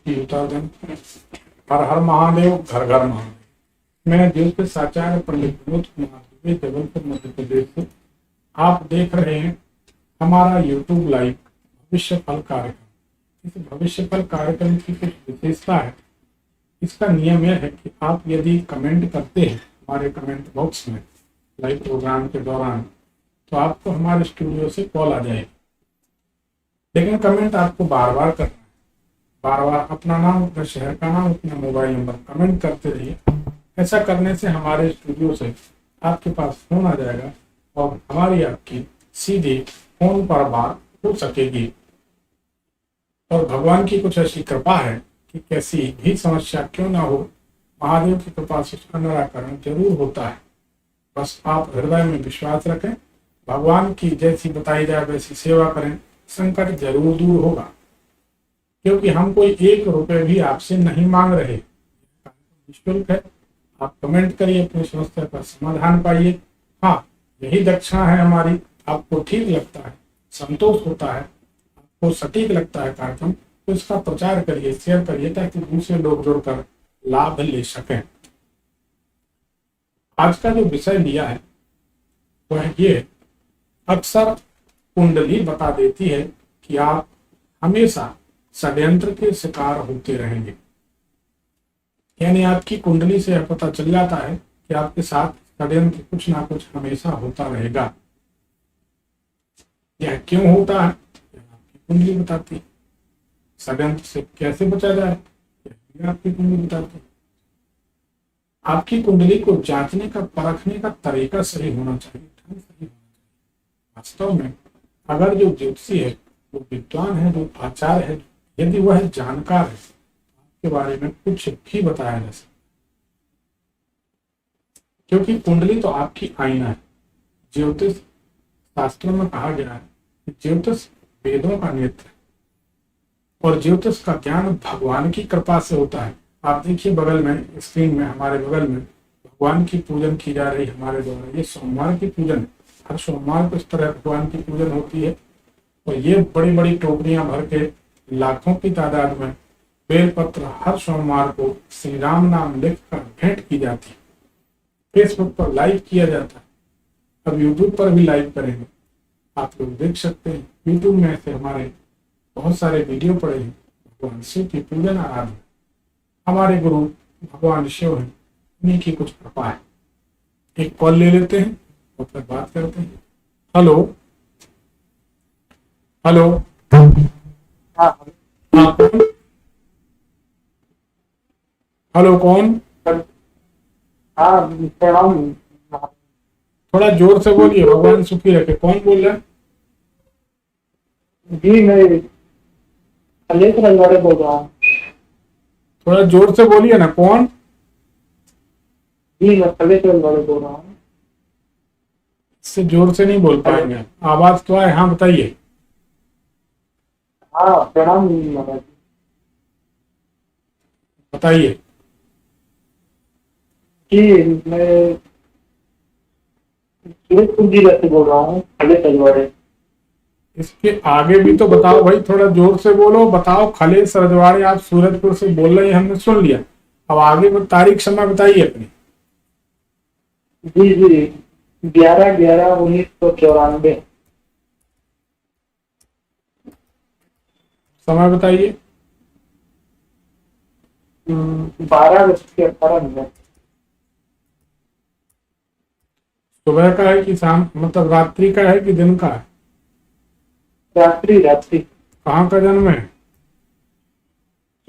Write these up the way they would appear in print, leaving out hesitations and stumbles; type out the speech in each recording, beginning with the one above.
की उतार दें। हर हर महादेव, घर घर महादेव। मैं ज्योतिष आचार्य पंडित विनोद कुमार दुबे, जबलपुर मध्य प्रदेश से। आप देख रहे हैं हमारा यूट्यूब लाइव भविष्य फल कार्यक्रम। इस भविष्य फल कार्यक्रम की कुछ विशेषता है। इसका नियम यह है कि आप यदि कमेंट करते हैं हमारे कमेंट बॉक्स में लाइव प्रोग्राम के दौरान, तो आपको हमारे स्टूडियो से कॉल आ जाएगी। लेकिन कमेंट आपको बार बार करना है, बार बार अपना नाम, अपने शहर का नाम, अपना मोबाइल नंबर कमेंट करते रहिए। ऐसा करने से हमारे स्टूडियो से आपके पास फोन आ जाएगा और हमारी आपकी सीधे फोन पर बात हो सकेगी। और भगवान की कुछ ऐसी कृपा है कि कैसी भी समस्या क्यों ना हो, महादेव की कृपा से उसका निराकरण जरूर होता है। बस आप हृदय में विश्वास रखें, भगवान की जैसी बताई जाए वैसी सेवा करें, संकट जरूर दूर होगा। क्योंकि हम कोई 1 रुपए भी आपसे नहीं मांग रहे, निःशुल्क है। आप कमेंट करिए, अपनी समस्या का समाधान पाइए। हाँ, यही दक्षिणा है हमारी। आपको ठीक लगता है, संतोष होता है, आपको सटीक लगता है कार्यक्रम, तो इसका प्रचार करिए, शेयर करिए, ताकि दूसरे लोग जुड़कर लाभ ले सकें। आज का जो विषय लिया है वह ये, अक्सर कुंडली बता देती है कि आप हमेशा षड्यंत्र के शिकार होते रहेंगे। यानी आपकी कुंडली से यह पता चल जाता है कि आपके साथ षड्यंत्र कुछ ना कुछ हमेशा होता रहेगा। यह क्यों होता है, यह आपकी कुंडली बताती है। षड्यंत्र से कैसे बचा जाए, यह भी आपकी कुंडली बताती है। आपकी कुंडली को जांचने का, परखने का तरीका सही होना चाहिए, ढंग सही होना चाहिए। वास्तव में अगर जो ज्योतिषी है, जो विद्वान है, जो आचार्य है, यदि वह जानकार है, आपके बारे में कुछ भी बताया जा सकता। क्योंकि कुंडली तो आपकी आईना है। ज्योतिष शास्त्रों में कहा गया है कि ज्योतिष वेदों का नेत्र है और ज्योतिष का ज्ञान भगवान की कृपा से होता है। आप देखिए बगल में, स्क्रीन में, हमारे बगल में भगवान की पूजन की जा रही है हमारे द्वारा। ये सोमवार की पूजन, हर सोमवार को इस तरह भगवान की पूजन होती है। और ये बड़ी बड़ी टोकरियां भर के लाखों की तादाद में बेलपत्र हर सोमवार को श्री राम नाम लिखकर भेंट की जाती है। फेसबुक पर लाइव किया जाता है, अब यूट्यूब पर भी लाइव करेंगे, आप लोग देख सकते हैं। यूट्यूब में से हमारे बहुत सारे वीडियो पड़े हैं भगवान शिव की पूजन आराधना। हमारे गुरु भगवान शिव हैं, उन्हीं की कुछ कृपा है। एक कॉल ले लेते हैं और फिर बात करते हैं। हेलो हेलो, हाँ कौन? हेलो, कौन? हाँ, प्रणाम। थोड़ा जोर से बोलिए, भगवान सुखी रखे। कौन बोल रहा है? जी, मैं कलेश रंगारे बोल रहा हूँ। थोड़ा जोर से बोलिए ना। कौन? जी, मैं कलेश रंगारे बोल रहा हूँ। इससे जोर से नहीं बोल पाएंगे, आवाज तो आए। हाँ, बताइए। हाँ, प्रणाम महाराज। बताइए। जी, मैं सूरजपुर जिला से बोल रहा हूँ, कलेश रंगारे। इसके आगे भी तो बताओ भाई, थोड़ा जोर से बोलो। बताओ, खलेश रजवाड़े, आप सूरजपुर से बोल रहे हैं, हमने सुन लिया। अब आगे तारीख समय बताइए अपनी। जी जी, 11/11/1994। समय बताइए। 12:18। सुबह का है कि शाम, मतलब रात्रि का है कि दिन का है? रात्रि रात्रि। कहाँ का जन्म है?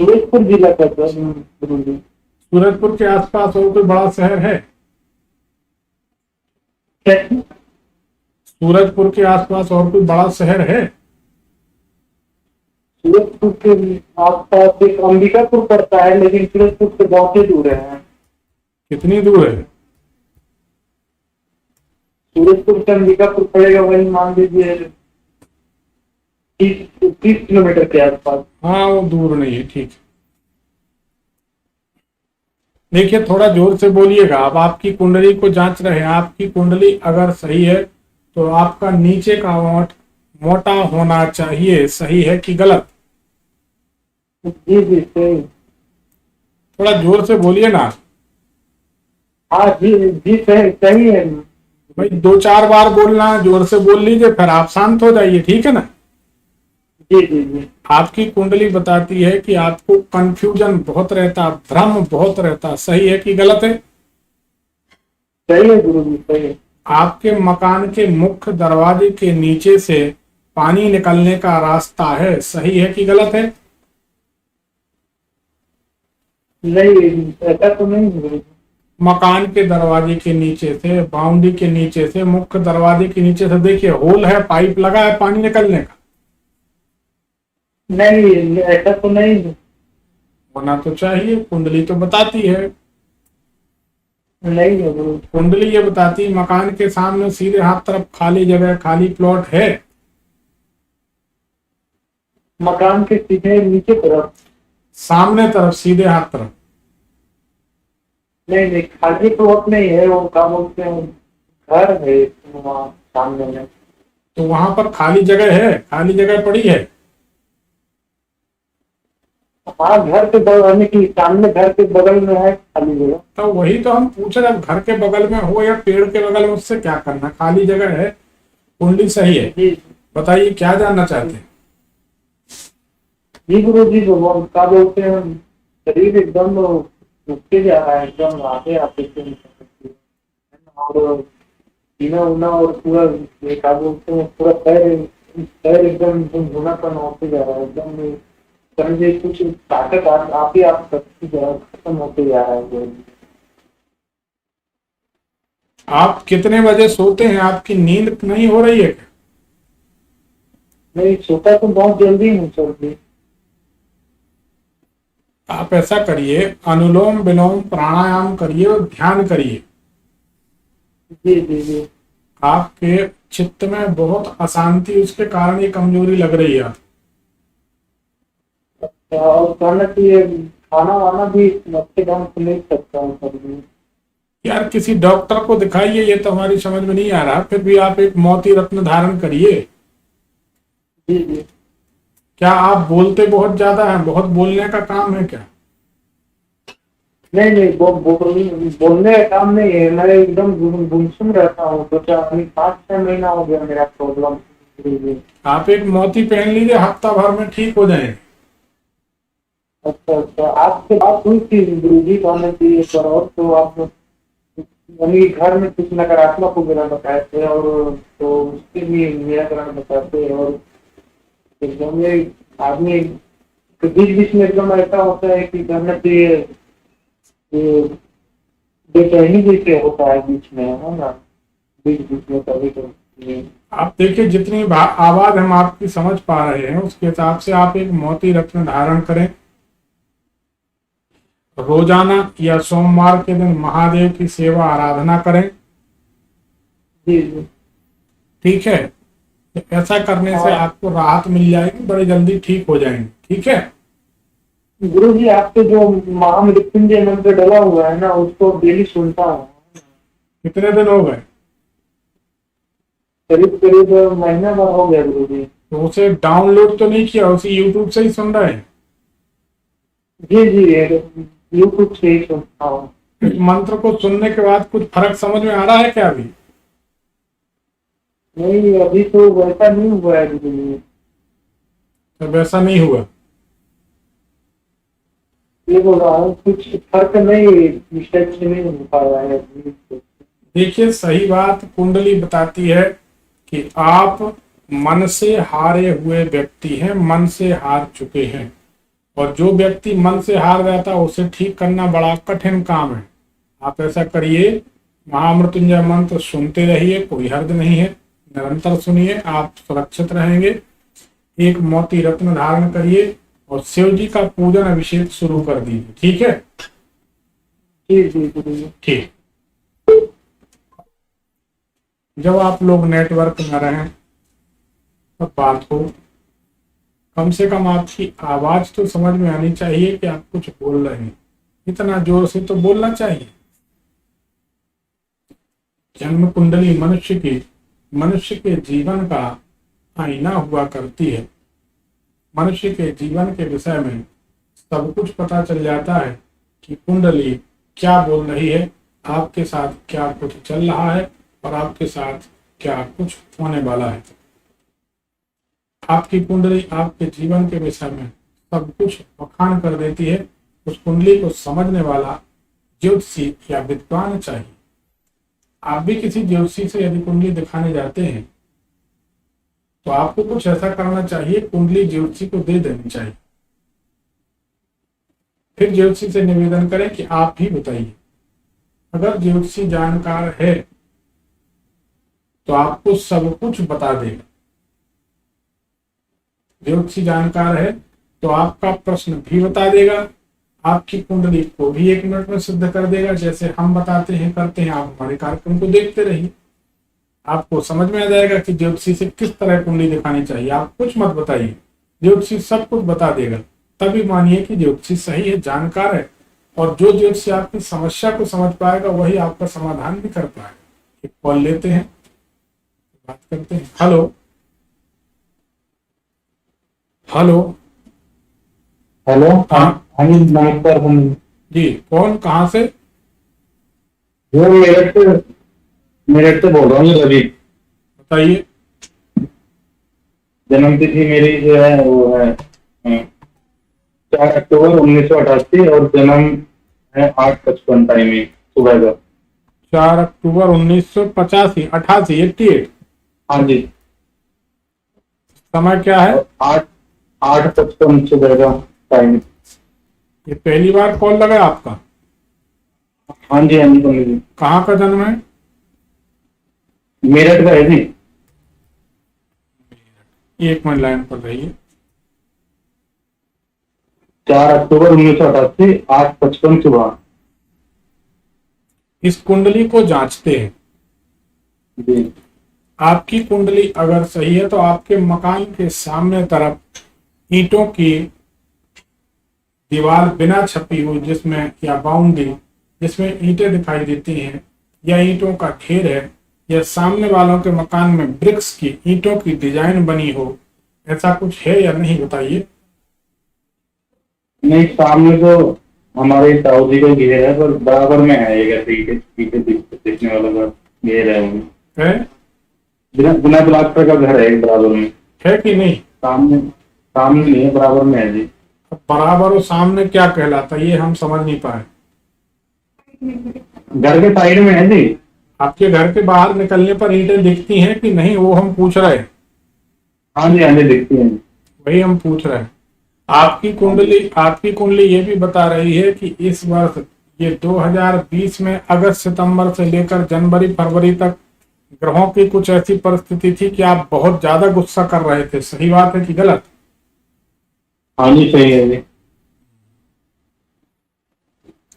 सूरजपुर जिला का गुरु जी। सूरजपुर के आसपास और कोई बड़ा शहर है? कैसे? सूरजपुर के आसपास और कोई बड़ा शहर है? सूरजपुर के आसपास एक अंबिकापुर पड़ता है, लेकिन सूरजपुर से बहुत ही दूर है। कितनी दूर है? सूरजपुर से अंबिकापुर पड़ेगा, वही मान लीजिए 30 किलोमीटर के आसपास। हाँ, वो दूर नहीं है, ठीक है। देखिए, थोड़ा जोर से बोलिएगा। अब आपकी कुंडली को जांच रहे हैं। आपकी कुंडली अगर सही है तो आपका नीचे का ओंठ मोटा होना चाहिए। सही है कि गलत? जी जी सही। थोड़ा जोर से बोलिए ना। हाँ जी जी सही सही है। भाई 2-4 बार बोलना है, जोर से बोल लीजिए, फिर आप शांत हो जाइए, ठीक है ना। जी जी जी आपकी कुंडली बताती है कि आपको कंफ्यूजन बहुत रहता, भ्रम बहुत रहता, सही है कि गलत है? सही है गुरु जी सही है। आपके मकान के मुख्य दरवाजे के नीचे से पानी निकलने का रास्ता है, सही है कि गलत है? नहीं ऐसा तो नहीं है गुरु जी। मकान के दरवाजे के नीचे से, बाउंड्री के नीचे से, मुख्य दरवाजे के नीचे से देखिए होल है, पाइप लगा है पानी निकलने का। नहीं ऐसा तो नहीं है। होना तो चाहिए, कुंडली तो बताती है। नहीं है गुरु जी। कुंडली ये बताती है मकान के सामने सीधे हाथ तरफ खाली जगह, खाली प्लॉट है। मकान के सीधे नीचे तरफ। सामने तरफ, सीधे हाथ तरफ। नहीं नहीं खाली प्लॉट नहीं है, वो क्या बोलते हैं, घर है वहाँ सामने में। तो वहां पर खाली जगह है, खाली जगह पड़ी है। हाँ घर के बगल यानी कि सामने घर के बगल में है खाली जगह। तो वही तो हम पूछ रहे हैं, अब घर के बगल में हो या पेड़ के बगल में, उससे क्या करना, खाली जगह है, कुंडली सही है। जी बताइए क्या जानना चाहते हैं? जी गुरु जी, वो क्या बोलते हैं, शरीर एकदम रुकते जा रहा है, एकदम आगे आते थे और जीना उना और पूरा ये क्या बोलते हैं, पूरा पैर पैर एकदम झुनझुनापन होते जा रहा है, एकदम समझे कुछ ताकत आप ही आप सकती जा खत्म होते जा रहा है। आप कितने बजे सोते हैं? आपकी नींद नहीं हो रही है क्या? नहीं सोता तो बहुत जल्दी नहीं चलती। आप ऐसा करिए, अनुलोम विलोम प्राणायाम करिए और ध्यान करिए। जी जी जी। आपके चित्त में बहुत अशांति, उसके कारण ये कमजोरी लग रही है। और कहना चाहिए खाना वाना भी अच्छे ढंग से नहीं सकता हूँ सब्जी। यार किसी डॉक्टर को दिखाइए, ये तो हमारी समझ में नहीं आ रहा। फिर भी आप एक मोती रत्न धारण करिए। जी जी। क्या आप बोलते बहुत ज्यादा हैं? बहुत बोलने का काम है क्या? नहीं नहीं बोलने का काम नहीं है, मैं एकदम गुमसुम रहता हूँ, सोचा अभी 5-6 महीना हो गया मेरा प्रॉब्लम। जी जी। आप एक मोती पहन लीजिए, हफ्ता भर में ठीक हो जाएंगे। अच्छा अच्छा, आपसे बात हुई थी गुरु जी, कहने चाहिए पर, और तो आप यानी घर में कुछ नकारात्मक वगैरह बताए थे, और तो उसके लिए निराकरण बताते हैं, और एकदम ये आदमी बीच बीच में एकदम ऐसा होता है कि कहना चाहिए ये बेचैनी जैसे होता है बीच में, है ना, बीच बीच में कभी कभी। आप देखिए, जितनी आवाज हम आपकी समझ पा रहे हैं उसके हिसाब से आप एक मोती रत्न धारण करें। रोजाना या सोमवार के दिन महादेव की सेवा आराधना करें। जी जी। ठीक है, तो ऐसा करने से आपको राहत मिल जाएगी, बड़े जल्दी ठीक हो जाएंगे। ठीक है। गुरु जी आपके जो महामृत्युंजय मंत्र डला हुआ है ना, उसको डेली सुनता हूँ। कितने दिन हो गए? करीब करीब महीना भर हो गया गुरु जी। तो उसे डाउनलोड तो नहीं किया, उसे यूट्यूब से ही सुन रहे हैं? जी जी यूट्यूब से ही सुनता हूँ। इस मंत्र को सुनने के बाद कुछ फर्क समझ में आ रहा है क्या अभी? नहीं अभी तो वैसा नहीं हुआ है गुरु जी। तो वैसा नहीं हुआ? ये बोल रहा हूँ कुछ फर्क नहीं, मिस्टेक से नहीं हो पा रहा है अभी। देखिए, सही बात कुंडली बताती है कि आप मन से हारे हुए व्यक्ति हैं, मन से हार चुके हैं। और जो व्यक्ति मन से हार जाता है उसे ठीक करना बड़ा कठिन काम है। आप ऐसा करिए, महामृत्युंजय मंत्र सुनते रहिए, कोई हर्ज नहीं है, निरंतर सुनिए, आप सुरक्षित रहेंगे। एक मोती रत्न धारण करिए और शिव जी का पूजन अभिषेक शुरू कर दीजिए। ठीक है? जी जी गुरु जी। ठीक। जब आप लोग नेटवर्क में रहें तब बात हो, कम से कम आपकी आवाज तो समझ में आनी चाहिए कि आप कुछ बोल रहे हैं। इतना जोर से तो बोलना चाहिए। जन्म कुंडली मनुष्य के जीवन का आईना हुआ करती है। मनुष्य के जीवन के विषय में सब कुछ पता चल जाता है कि कुंडली क्या बोल रही है, आपके साथ क्या कुछ चल रहा है और आपके साथ क्या कुछ होने वाला है। आपकी कुंडली आपके जीवन के विषय में सब कुछ बखान कर देती है। उस कुंडली को समझने वाला ज्योतिषी या विद्वान चाहिए। आप भी किसी ज्योतिषी से यदि कुंडली दिखाने जाते हैं तो आपको कुछ ऐसा करना चाहिए, कुंडली ज्योतिषी को दे देनी चाहिए। फिर ज्योतिषी से निवेदन करें कि आप ही बताइए। अगर ज्योतिषी जानकार है तो आपको सब कुछ बता देगा। ज्योतिषी जानकार है तो आपका प्रश्न भी बता देगा, आपकी कुंडली को भी 1 मिनट में सिद्ध कर देगा। जैसे हम बताते हैं करते हैं, आप हमारे कार्यक्रम को देखते रहिए, आपको समझ में आ जाएगा कि ज्योतिषी से किस तरह कुंडली दिखानी चाहिए। आप कुछ मत बताइए, ज्योतिषी सब कुछ बता देगा। तभी मानिए कि ज्योतिषी सही है, जानकार है, और जो ज्योतिषी आपकी समस्या को समझ पाएगा वही आपका समाधान भी कर पाएगा। एक कॉल लेते हैं, बात करते हैं। Hello hello hello. हाँ हाँ जी, नमस्कार। हम जी, कौन कहाँ से? वो मेरठ से बोल रहा हूँ, रवि। बताइए। जन्म तिथि मेरी जो है वो है 4 अक्टूबर 1988 और जन्म है 8:55 टाइमिंग सुबह का। 4 अक्टूबर 1985, 88, 88। हाँ जी। समय क्या है? और 8:55 सुबह का टाइमिंग। ये पहली बार कॉल लगा आपका? हाँ जी, हाँ जी, पंडित जी। कहाँ का जन्म है? मेरठ का है जी। 1 मिनट लाइन पर रहिए। 4 अक्टूबर 1988 8:55 सुबह। इस कुंडली को जांचते हैं। जी। आपकी कुंडली अगर सही है तो आपके मकान के सामने तरफ ईंटों की दीवार बिना छपी हुई, जिसमें या बाउंड्री जिसमें ईंटें दिखाई देती हैं, या ईंटों का ढेर है, या सामने वालों के मकान में ब्रिक्स की ईंटों की डिजाइन बनी हो, ऐसा कुछ है या नहीं बताइए। नहीं, सामने तो हमारे ताऊ जी का घेर है, पर बराबर में है ये, पीछे पीछे देखने वाला का घेर है वो। है बिना बिना प्लास्टर का घर है बराबर में। है कि नहीं? सामने सामने नहीं है, बराबर में है जी। अब बराबर और सामने क्या कहलाता है, ये हम समझ नहीं पाए। घर के साइड में है जी। आपके घर के बाहर निकलने पर ईंटें दिखती हैं कि नहीं, वो हम पूछ रहे हैं। हाँ जी, हाँ जी, दिखती है। वही हम पूछ रहे हैं। आपकी कुंडली ये भी बता रही है कि इस वर्ष, ये 2020 में अगस्त सितंबर से लेकर जनवरी फरवरी तक ग्रहों की कुछ ऐसी परिस्थिति थी कि आप बहुत ज्यादा गुस्सा कर रहे थे। सही बात है कि गलत? हाँ जी, सही है जी।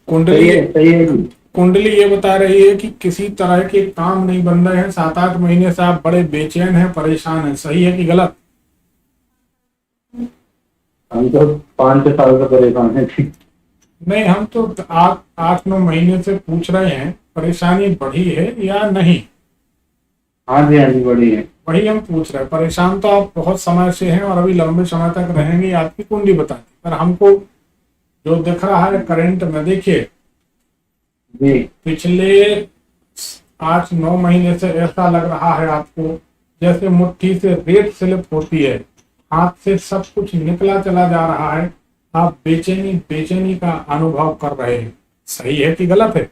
सही है जी। कुंडली ये बता रही है कि किसी तरह के काम नहीं बन रहे हैं। 7-8 महीने से आप बड़े बेचैन हैं, परेशान हैं। सही है कि गलत? हम तो 5-6 साल से परेशान है। नहीं, हम तो 8-9 महीने से पूछ रहे हैं, परेशानी बढ़ी है या नहीं। हाँ जी, हाँ जी, बड़ी है। वही हम पूछ रहे हैं। परेशान तो आप बहुत समय से हैं और अभी लंबे समय तक रहेंगे, आपकी कुंडली बताती। पर हमको जो दिख रहा है करंट में, देखिए जी। पिछले 8-9 महीने से ऐसा लग रहा है आपको जैसे मुट्ठी से रेत स्लिप होती है, हाथ से सब कुछ निकला चला जा रहा है। आप बेचैनी का अनुभव कर रहे हैं। सही है कि गलत है?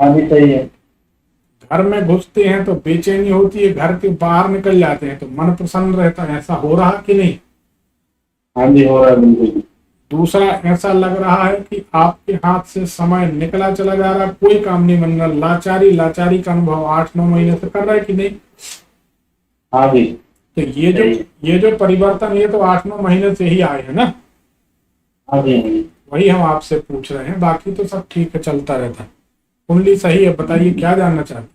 हाँ जी, सही है। घर में घुसते हैं तो बेचैनी होती है, घर के बाहर निकल जाते हैं तो मन प्रसन्न रहता है। ऐसा हो रहा कि नहीं? हाँ जी, हो रहा है बिल्कुल। दूसरा, ऐसा लग रहा है कि आपके हाथ से समय निकला चला जा रहा है, कोई काम नहीं बन रहा। लाचारी का अनुभव 8-9 महीने से कर रहा है कि नहीं? हाँ जी। तो ये जो परिवर्तन, ये तो 8-9 महीने से ही आए हैं ना। हाँ जी, हाँ जी। वही हम आपसे पूछ रहे हैं, बाकी तो सब ठीक है, चलता रहता है। कुंडली सही है, बताइए क्या जानना चाहते हैं।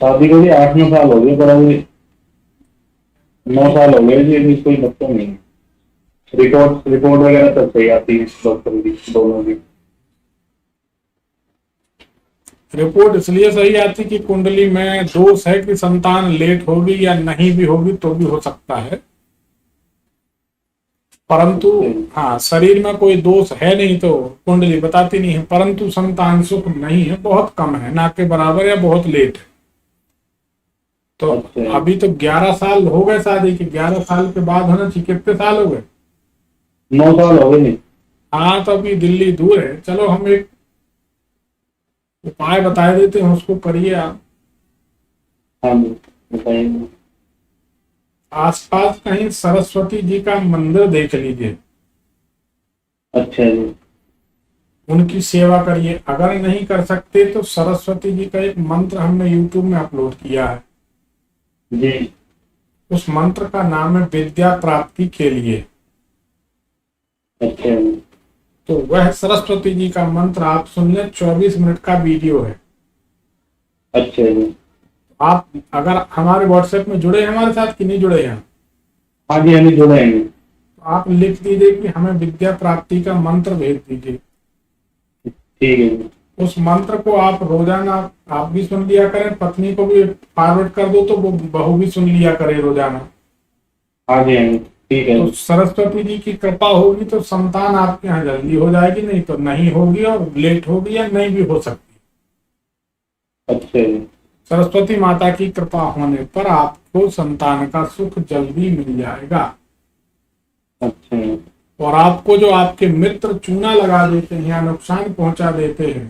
शादी को भी 8-9 साल हो गए, पर अभी 9 साल हो गए जी, अभी कोई बच्चा नहीं है। रिपोर्ट वगैरह सब सही आती है डॉक्टर की, दोनों की। रिपोर्ट इसलिए सही आती कि कुंडली में दोष है कि संतान लेट होगी या नहीं भी होगी तो भी हो सकता है। परंतु हाँ, शरीर में कोई दोष है नहीं तो कुंडली बताती नहीं है, परंतु संतान सुख नहीं है, बहुत कम है, ना के बराबर या बहुत लेट है। तो अच्छा। अभी तो 11 साल हो गए शादी के, 11 साल के बाद होना चाहिए। कितने साल हो गए? 9 साल हो गए नहीं। हाँ, तो अभी दिल्ली दूर है। चलो हम एक उपाय बता देते हैं, उसको करिए आप। हाँ जी, बताइए। आसपास कहीं सरस्वती जी का मंदिर देख लीजिए, अच्छा जी। उनकी सेवा करिए। अगर नहीं कर सकते तो सरस्वती जी का एक मंत्र हमने यूट्यूब में अपलोड किया है, जी। उस मंत्र का नाम है विद्या प्राप्ति के लिए। अच्छा जी। तो वह सरस्वती जी का मंत्र आप सुन लें, 24 मिनट का वीडियो है। अच्छा जी। आप अगर हमारे व्हाट्सएप में जुड़े हैं हमारे साथ कि नहीं जुड़े हैं, हाँ जी, हाँ जी, जुड़ाएंगे। तो आप लिख दीजिए कि हमें विद्या प्राप्ति का मंत्र भेज दीजिए। ठीक है जी। उस मंत्र को आप रोजाना आप भी सुन लिया करें, पत्नी को भी फॉरवर्ड कर दो तो वो बहू भी सुन लिया करे रोजाना। हाँ जी, हाँ जी, ठीक है तो जी। सरस्वती जी की कृपा होगी तो संतान आपके यहाँ जल्दी हो जाएगी, नहीं तो नहीं होगी और लेट होगी या नहीं भी हो सकती। अच्छा जी। सरस्वती माता की कृपा होने पर आपको संतान का सुख जल्दी मिल जाएगा। अच्छा जी। और आपको जो आपके मित्र चूना लगा देते हैं या नुकसान पहुंचा देते हैं,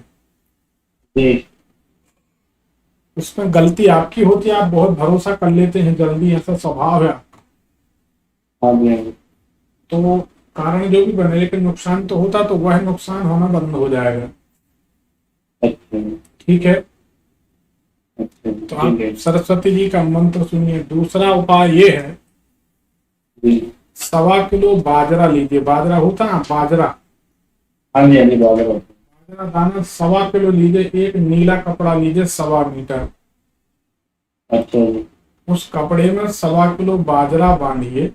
जी। उसमें गलती आपकी होती है। आप बहुत भरोसा कर लेते हैं जल्दी, ऐसा स्वभाव है आपका। हाँ जी, हाँ जी। तो कारण जो भी बने, लेकिन नुकसान तो होता, तो वह नुकसान होना बंद हो जाएगा। अच्छा जी। ठीक है, अच्छा जी, तो आप ठीक है सरस्वती जी का मंत्र सुनिए। दूसरा उपाय ये है, जी। 1.25 किलो बाजरा लीजिए। बाजरा होता है ना, बाजरा, हाँ जी, हाँ जी, बात करो। बाजरा दाना 1.25 किलो लीजिए। एक नीला कपड़ा लीजिए 1.25 मीटर, अच्छा जी। उस कपड़े में 1.25 किलो बाजरा बांधिए।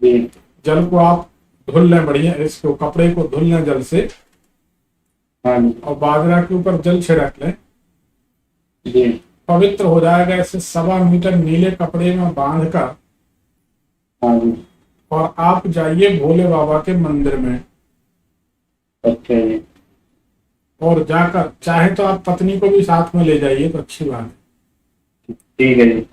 जी। जल को आप धुल लें बढ़िया, इसको कपड़े को धुल लें जल से, हाँ जी। और बाजरा के ऊपर जल छिड़क लें। जी। पवित्र हो जाएगा। ऐसे 1.25 मीटर नीले कपड़े में बांध कर हाँ जी। और आप जाइए भोले बाबा के मंदिर में, अच्छा जी। और जाकर चाहे तो आप पत्नी को भी साथ में ले जाइए तो अच्छी बात है। ठीक है जी।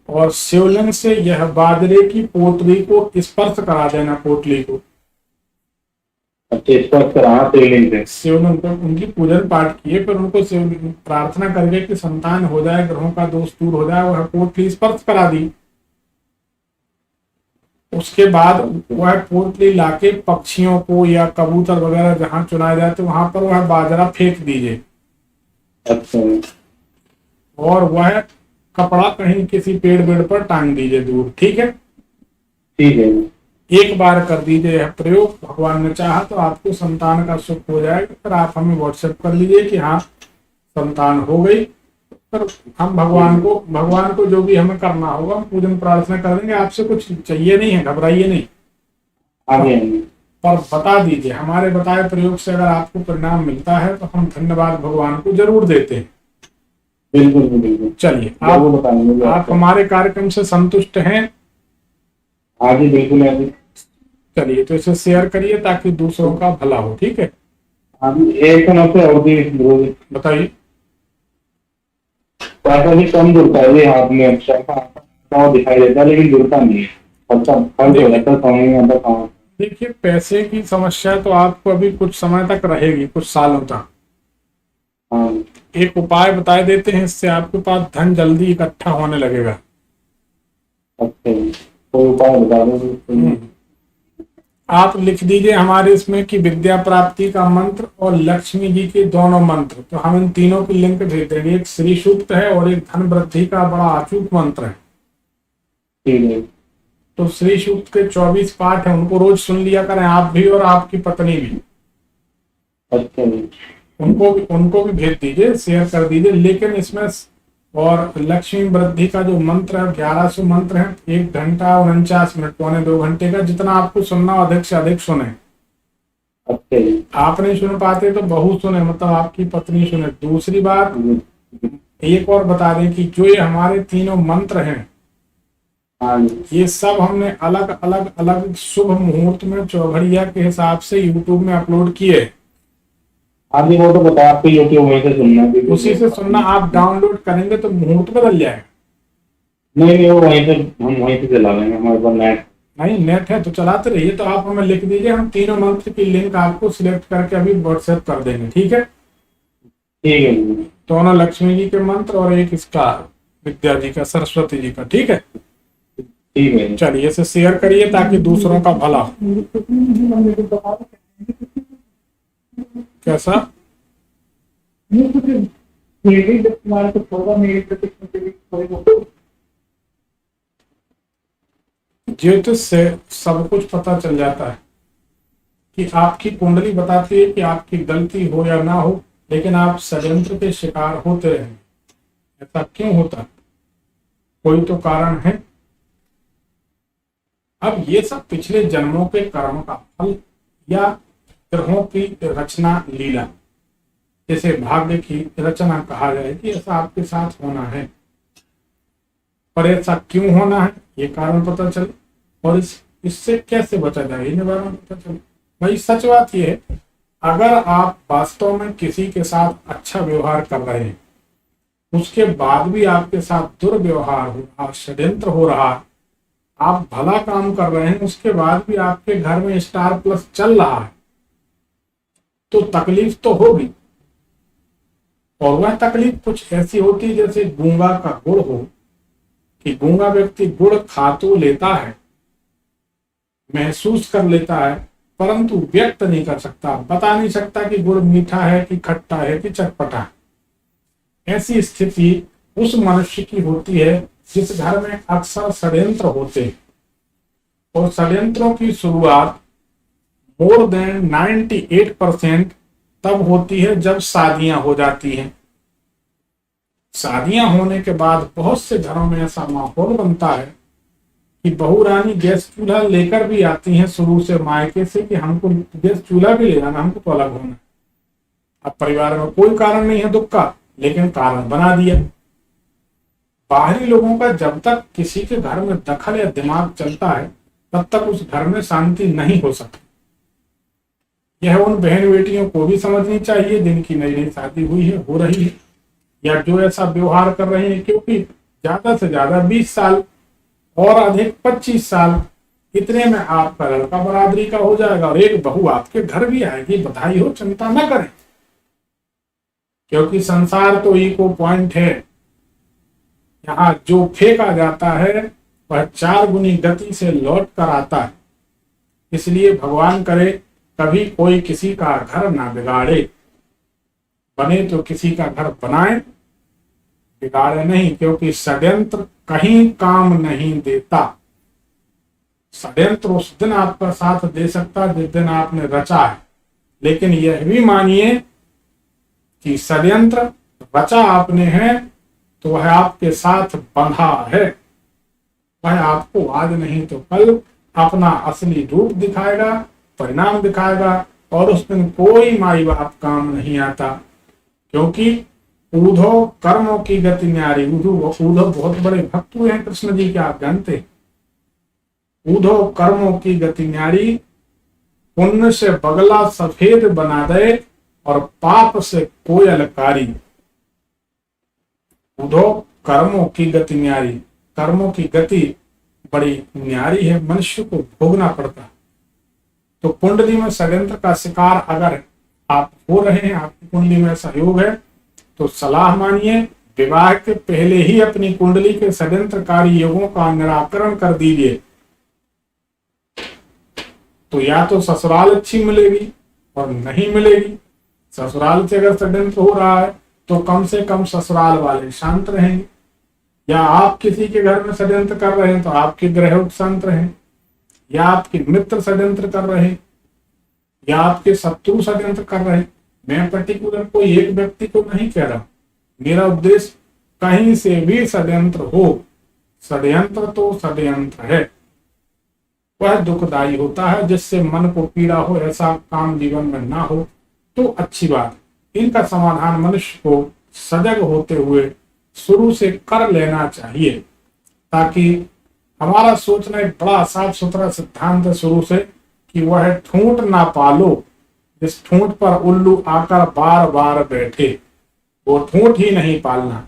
और शिवलिंग से यह बाजरे की पोटली को स्पर्श करा देना, पोटली को अच्छा, स्पर्श कराना शिवलिंग से। शिवलिंग को उनकी पूजन पाठ किए, फिर उनको शिवलिंग प्रार्थना करके कि संतान हो जाए, ग्रहों का दोष दूर हो जाए, वह पोटली स्पर्श करा दी। उसके बाद वह पोटली लाके पक्षियों को या कबूतर वगैरह जहां चुनाए जाते वहां पर वह बाजरा फेंक दीजिए। अच्छा जी। और वह कपड़ा कहीं किसी पेड़ वेड़ पर टांग दीजिए दूर। ठीक है, ठीक है जी। एक बार कर दीजिए यह प्रयोग। भगवान ने चाहा तो आपको संतान का सुख हो जाएगा। फिर आप हमें व्हाट्सएप कर लीजिए कि हाँ संतान हो गई। फिर हम भगवान को जो भी हमें करना होगा हम पूजन प्रार्थना कर देंगे। आपसे कुछ चाहिए नहीं है, घबराइए नहीं। हाँ जी, हाँ जी। पर बता दीजिए, हमारे बताए प्रयोग से अगर आपको परिणाम मिलता है तो हम धन्यवाद भगवान को जरूर देते हैं। बिल्कुल जी, बिल्कुल। चलिए, जरूर बताएंगे आप आपको। हमारे कार्यक्रम से संतुष्ट हैं? हाँ जी, बिल्कुल है जी। चलिए, तो इसे शेयर करिए ताकि दूसरों का भला हो। ठीक है, हाँ जी, एक समय से और भी जरूरी। बताइए। पैसा भी कम जुड़ता है जी हाथ में, अच्छा पाँव दिखाई देता है लेकिन जुड़ता नहीं है। खर्चा खर्च हो जाता है, समझ नहीं आता कहाँ। देखिए, पैसे की समस्या तो आपको अभी कुछ समय तक रहेगी, कुछ सालों तक। हाँ। एक उपाय बताए देते हैं, इससे आपके पास धन जल्दी इकट्ठा होने लगेगा। अच्छा जी, कोई उपाय बता दो। आप लिख दीजिए हमारे इसमें कि विद्या प्राप्ति का मंत्र और लक्ष्मी जी के दोनों मंत्र। तो हम इन तीनों की लिंक भेज देंगे। एक श्री सूक्त है और एक धन वृद्धि का बड़ा अचूक मंत्र है। ठीक है। तो श्री सूक्त के 24 पाठ है, उनको रोज सुन लिया करें, आप भी और आपकी पत्नी भी। अच्छा जी। उनको भी भेज दीजिए, शेयर कर दीजिए। लेकिन इसमें और लक्ष्मी वृद्धि का जो मंत्र है 1100 मंत्र है, 1 घंटा 49 मिनट, पौने 2 घंटे का। जितना आपको सुनना अधिक से अधिक सुने। अच्छा जी। आप नहीं सुन पाते तो बहू सुने, मतलब आपकी पत्नी सुने। दूसरी बात एक और बता दें कि जो ये हमारे तीनों मंत्र हैं, हाँ जी। ये सब हमने अलग अलग अलग शुभ मुहूर्त में चौघड़िया के हिसाब से यूट्यूब में अपलोड किए। हाँ जी, वो तो बताया आपको, यूट्यूब वहीं से सुनना है उसी से सुनना, आप डाउनलोड करेंगे तो मुहूर्त बदल जाएगा। नहीं नहीं, वो वहीं से, हम वहीं से चला लेंगे, हमारे पास नेट। नहीं, नेट है तो चलाते रहिए। तो आप हमें लिख दीजिए, हम तीनों मंत्र की लिंक आपको सिलेक्ट करके अभी व्हाट्सएप कर देंगे, ठीक है। ठीक है जी। दोनों लक्ष्मी जी के मंत्र और एक इसका विद्या जी का, सरस्वती जी का, ठीक है। ठीक है। चलिए इसे शेयर करिए ताकि दूसरों का भला हो। कैसा? ज्योतिष से सब कुछ पता चल जाता है कि आपकी कुंडली बताती है कि आपकी गलती हो या ना हो, लेकिन आप षड्यंत्र के शिकार होते रहेंगे। ऐसा क्यों होता? कोई तो कारण है। अब ये सब पिछले जन्मों के कर्म का फल या ग्रहों की रचना लीला, जैसे भाग्य की रचना कहा जाए कि ऐसा आपके साथ होना है। पर ऐसा क्यों होना है ये कारण पता चले, और इससे कैसे बचा जाए ये निवारण पता चले। भाई सच बात ये है, अगर आप वास्तव में किसी के साथ अच्छा व्यवहार कर रहे हैं, उसके बाद भी आपके साथ दुर्व्यवहार हो रहा, षड्यंत्र हो रहा, आप भला काम कर रहे हैं, उसके बाद भी आपके घर में स्टार प्लस चल रहा है, तो तकलीफ तो होगी। और वह तकलीफ कुछ ऐसी होती है जैसे गूंगा का गुड़ हो, कि गूंगा व्यक्ति गुड़ खा तो लेता है, महसूस कर लेता है, परंतु व्यक्त नहीं कर सकता, बता नहीं सकता कि गुड़ मीठा है कि खट्टा है कि चटपटा है। ऐसी स्थिति उस मनुष्य की होती है जिस घर में अक्सर षड्यंत्र होते हैं। और षड्यंत्रों की शुरुआत मोर देन 98% तब होती है जब शादियां हो जाती हैं। शादियां होने के बाद बहुत से घरों में ऐसा माहौल बनता है कि बहू रानी गैस चूल्हा लेकर भी आती हैं शुरू से मायके से कि हमको गैस चूल्हा भी ले जाना, हमको तो अलग होना है। अब परिवार में कोई कारण नहीं है दुख का, लेकिन कारण बना दिया। बाहरी लोगों का जब तक किसी के घर में दखल या दिमाग चलता है, तब तक उस घर में शांति नहीं हो सकती। यह उन बहन बेटियों को भी समझनी चाहिए जिनकी नई नई शादी हुई है, हो रही है, या जो ऐसा व्यवहार कर रहे हैं, क्योंकि ज्यादा से ज्यादा 20 साल और अधिक 25 साल, इतने में आपका लड़का बरादरी का हो जाएगा और एक बहू आपके घर भी आएगी। बधाई हो, चिंता न करें, क्योंकि संसार तो इको पॉइंट है। यहाँ जो फेंका जाता है वह 4 गुनी गति से लौट कर आता है। इसलिए भगवान करे कभी कोई किसी का घर ना बिगाड़े, बने तो किसी का घर बनाए, बिगाड़े नहीं, क्योंकि षड्यंत्र कहीं काम नहीं देता। षड्यंत्र उस दिन आपका साथ दे सकता है जिस दिन आपने रचा है, लेकिन यह भी मानिए कि षड्यंत्र रचा आपने है तो वह आपके साथ बंधा है। वह आपको आज नहीं तो कल अपना असली रूप दिखाएगा, परिणाम दिखाएगा, और उस दिन कोई माई बाप काम नहीं आता। क्योंकि ऊधो कर्मों की गति न्यारी, ऊधो बहुत बड़े भक्त हुए हैं कृष्ण जी के, आप जानते हैं। ऊधो कर्मों की गति न्यारी, पुण्य से बगला सफेद बना दे और पाप से कोयलकारी। ऊधो कर्मों की गति न्यारी, कर्मों की गति बड़ी न्यारी है, मनुष्य को भोगना पड़ता है। तो कुंडली में षड्यंत्र का शिकार अगर आप हो रहे हैं, आपकी कुंडली में ऐसा योग है, तो सलाह मानिए, विवाह के पहले ही अपनी कुंडली के षड्यंत्रकारी योगों का निराकरण कर दीजिए। तो या तो ससुराल अच्छी मिलेगी और नहीं मिलेगी। ससुराल से अगर षड्यंत्र हो रहा है तो कम से कम ससुराल वाले शांत रहेंगे, या आप किसी के घर में षड्यंत्र कर रहे हैं तो आपके ग्रह शांत रहें, या आपके मित्र षड्यंत्र कर रहे हैं, या आपके शत्रु षड्यंत्र कर रहे हैं। मैं पर्टिकुलर कोई एक व्यक्ति को नहीं कह रहा, मेरा उद्देश्य कहीं से भी षड्यंत्र हो, षड्यंत्र तो षड्यंत्र है, वह दुखदायी होता है, जिससे मन को पीड़ा हो, ऐसा काम जीवन में ना हो तो अच्छी बात। इनका समाधान मनुष्य को सजग होते हुए शुरू से कर लेना चाहिए, ताकि हमारा सोचना एक बड़ा साफ सुथरा सिद्धांत है शुरू से कि वह ठूंठ ना पालो जिस ठूंठ पर उल्लू आकर बार बार बैठे। वो ठूंठ ही नहीं पालना,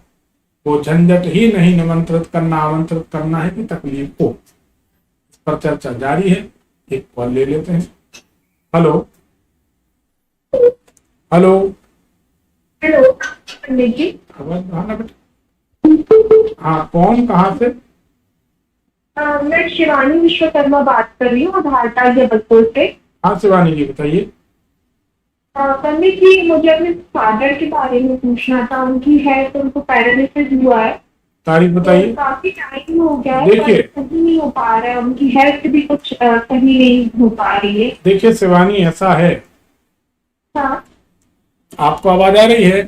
वो झंझट ही नहीं निमंत्रित करना आमंत्रित करना है कि तकलीफ को। इस पर चर्चा जारी है। एक कॉल ले लेते हैं। Hello hello. हेलो पंडित जी। आवाज आना बेटा। हाँ, कौन, कहाँ से? मैं शिवानी विश्वकर्मा बात कर रही हूँ आधारताल जबलपुर से। हाँ शिवानी जी, बताइए। पंडित जी, मुझे अपने फादर के बारे में पूछना था। उनकी है तो उनको पैरालिसिस हुआ है, तारीख तो बताइए। काफी टाइम हो गया है देखिए। पर सही नहीं हो पा रहा है। उनकी हेल्थ भी कुछ सही नहीं हो पा रही है। देखिए शिवानी, ऐसा है, हाँ आपको आवाज आ रही है?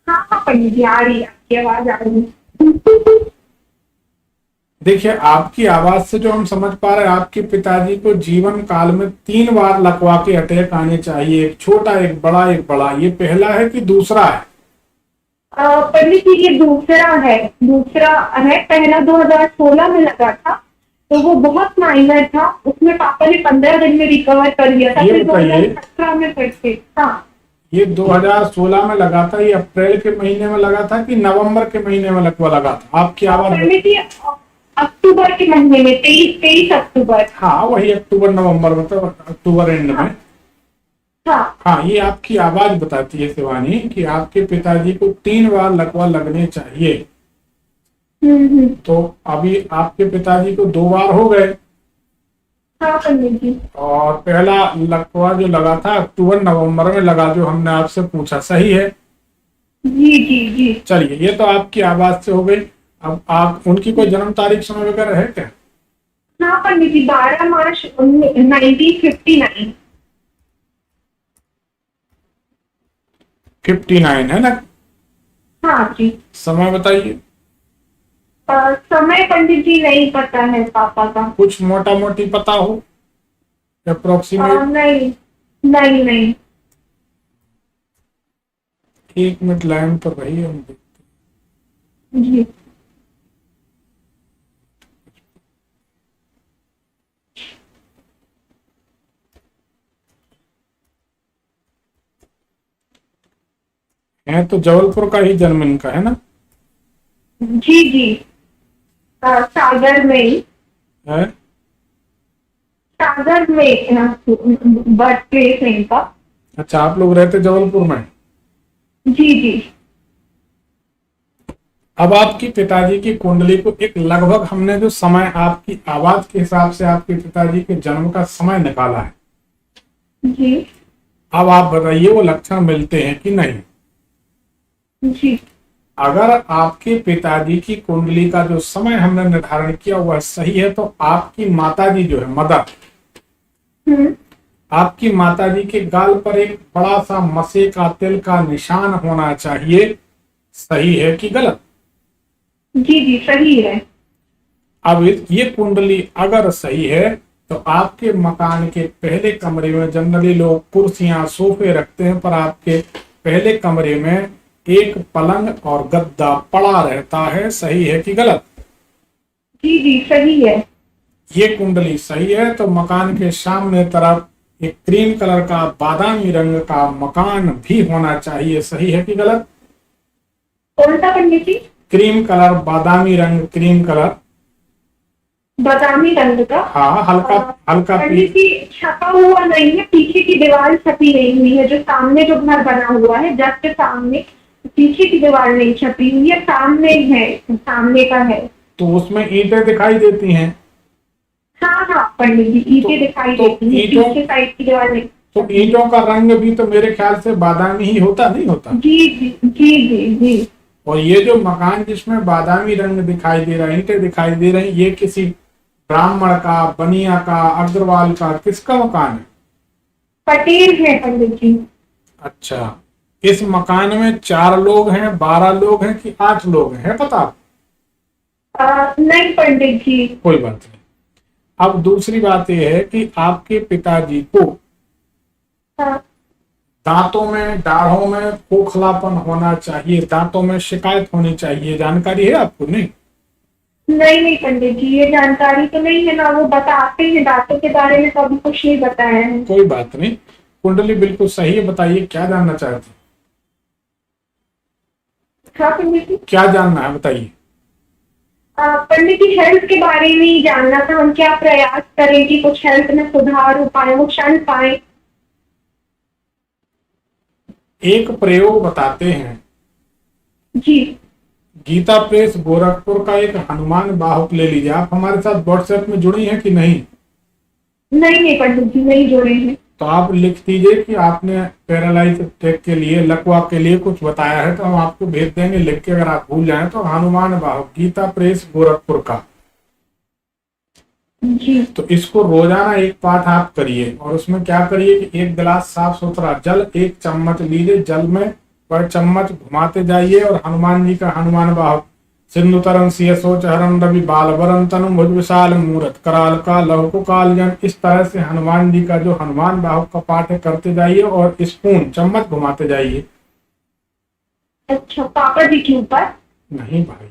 हाँ हाँ पंडित जी, आ रही है, आपकी आवाज आ रही है। देखिए, आपकी आवाज से जो हम समझ पा रहे हैं, आपके पिताजी को जीवन काल में 3 बार लकवा के अटैक आने चाहिए, एक छोटा एक बड़ा एक बड़ा। ये पहला है कि दूसरा है? पंडित जी, ये दूसरा है, दूसरा है। पहला 2016 में लगा था, तो वो बहुत माइनर था। उसमें पापा ने 15 दिन में रिकवर कर लिया था। ये फिर बताइए। 2017 में फिर से। हाँ, ये 2016 में लगा था, ये अप्रैल के महीने में लगा था कि नवंबर के महीने में लकवा लगा था? आपकी आवाज। पंडित जी, अक्टूबर के महीने में, 23 अक्टूबर। हाँ, वही अक्टूबर नवंबर, मतलब अक्टूबर एंड में। हाँ हाँ, ये आपकी आवाज बताती है शिवानी कि आपके पिताजी को 3 बार लकवा लगने चाहिए। तो अभी आपके पिताजी को 2 बार हो गए। हाँ पंडित जी। और पहला लकवा जो लगा था अक्टूबर नवंबर में लगा, जो हमने आपसे पूछा, सही है? जी जी जी। चलिए, ये तो आपकी आवाज से हो गई। अब आप, उनकी कोई जन्म तारीख समय वगैरह है क्या? हाँ पंडित जी, 12 मार्च 1959। 59 है ना? हाँ जी। समय बताइए। समय पंडित जी नहीं पता है पापा का। कुछ मोटा मोटी पता हो, अप्रोक्सीमेट? नहीं नहीं नहीं। 1 मिनट लाइन पर रहिए, हम देखते जी। हैं। तो जबलपुर का ही जन्म इनका है ना? जी जी। सागर में ही, है। सागर में बर्थ प्लेस है इनका। अच्छा, आप लोग रहते जबलपुर में? जी जी। अब आपकी पिताजी की कुंडली को एक लगभग हमने जो समय आपकी आवाज के हिसाब से आपके पिताजी के जन्म का समय निकाला है। जी अब आप बताइए वो लक्षण मिलते हैं कि नहीं? जी। अगर आपके पिताजी की कुंडली का जो समय हमने निर्धारण किया वह सही है, तो आपकी माताजी जो है, मदर, आपकी माताजी के गाल पर एक बड़ा सा मसे का तिल का निशान होना चाहिए। सही है कि गलत? जी जी, सही है। अब ये कुंडली अगर सही है तो आपके मकान के पहले कमरे में जनरली लोग कुर्सियां सोफे रखते हैं, पर आपके पहले कमरे में एक पलंग और गद्दा पड़ा रहता है। सही है कि गलत? जी जी, सही है। ये कुंडली सही है तो मकान के सामने तरफ एक क्रीम कलर का बादामी रंग का मकान भी होना चाहिए। सही है कि गलत? कौन सा पंडित जी? क्रीम कलर, बादामी रंग, क्रीम कलर, बादामी रंग का। हाँ, हल्का हल्का पंडित जी, छपा हुआ नहीं है, पीछे की दीवार छपी नहीं हुई है। जो सामने जो घर बना हुआ है जस्ट सामने, पीछे की दीवार नहीं छपी हुई है, सामने है, सामने का है। तो उसमें ईंटें दिखाई देती हैं। हाँ हाँ पंडित जी, ईंटें दिखाई तो देती है, ईंटों- पीछे साइड की दीवार नहीं। तो ईंटों का रंग भी तो मेरे ख्याल से बादामी ही होता, नहीं होता? जी जी जी जी जी। और ये जो मकान जिसमें बादामी रंग दिखाई दे रहा है, ईंटें दिखाई दे रही, ये किसी ब्राह्मण का, बनिया का, अग्रवाल का, किसका मकान है? पटेल है पंडित जी। अच्छा, इस मकान में 4 लोग हैं, 12 लोग हैं कि 8 लोग हैं, है पता? नहीं पंडित जी। कोई बात नहीं। अब दूसरी बात यह है कि आपके पिताजी को दांतों में, दाढ़ों में खोखलापन होना चाहिए, दांतों में शिकायत होनी चाहिए। जानकारी है आपको? नहीं? नहीं नहीं पंडित जी, ये जानकारी तो नहीं है ना, वो बताते हैं दांतों के बारे में, कभी कुछ नहीं बताया है। कोई बात नहीं, कुंडली बिल्कुल सही है। बताइए क्या जानना चाहते हैं? हाँ पंडित जी। क्या जानना है बताइए। पंडित जी, हेल्थ के बारे में ही जानना था, हम क्या प्रयास करें कि कुछ हेल्थ में सुधार हो पाए, वो क्षण पाए। एक प्रयोग बताते हैं। जी। गीता प्रेस गोरखपुर का एक हनुमान बाहुक ले लीजिए। आप हमारे साथ व्हाट्सएप में जुड़ी हैं कि नहीं? नहीं नहीं पंडित जी, नहीं जुड़े हैं। तो आप लिख दीजिए कि आपने पैरालाइज अटैक के लिए, लकवा के लिए कुछ बताया है, तो हम आपको भेज देंगे लिख के। अगर आप भूल जाएं तो हनुमान बाहुक, गीता प्रेस गोरखपुर का। जी। तो इसको रोजाना एक पाठ आप करिए, और उसमें क्या करिए कि एक गिलास साफ सुथरा जल 1 चम्मच लीजिए, जल में पर चम्मच घुमाते जाइए और हनुमान जी का हनुमान बाहुक, सिंधुतरं सियसोचहरं रवि बालवरं तनुं भुज विशाल मूरत कराल का लौको कालजन, इस तरह से हनुमान जी का जो हनुमान बाहुक का पाठ है करते जाइए और स्पून चम्मच घुमाते जाइए। अच्छा, पापा जी के ऊपर? नहीं भाई,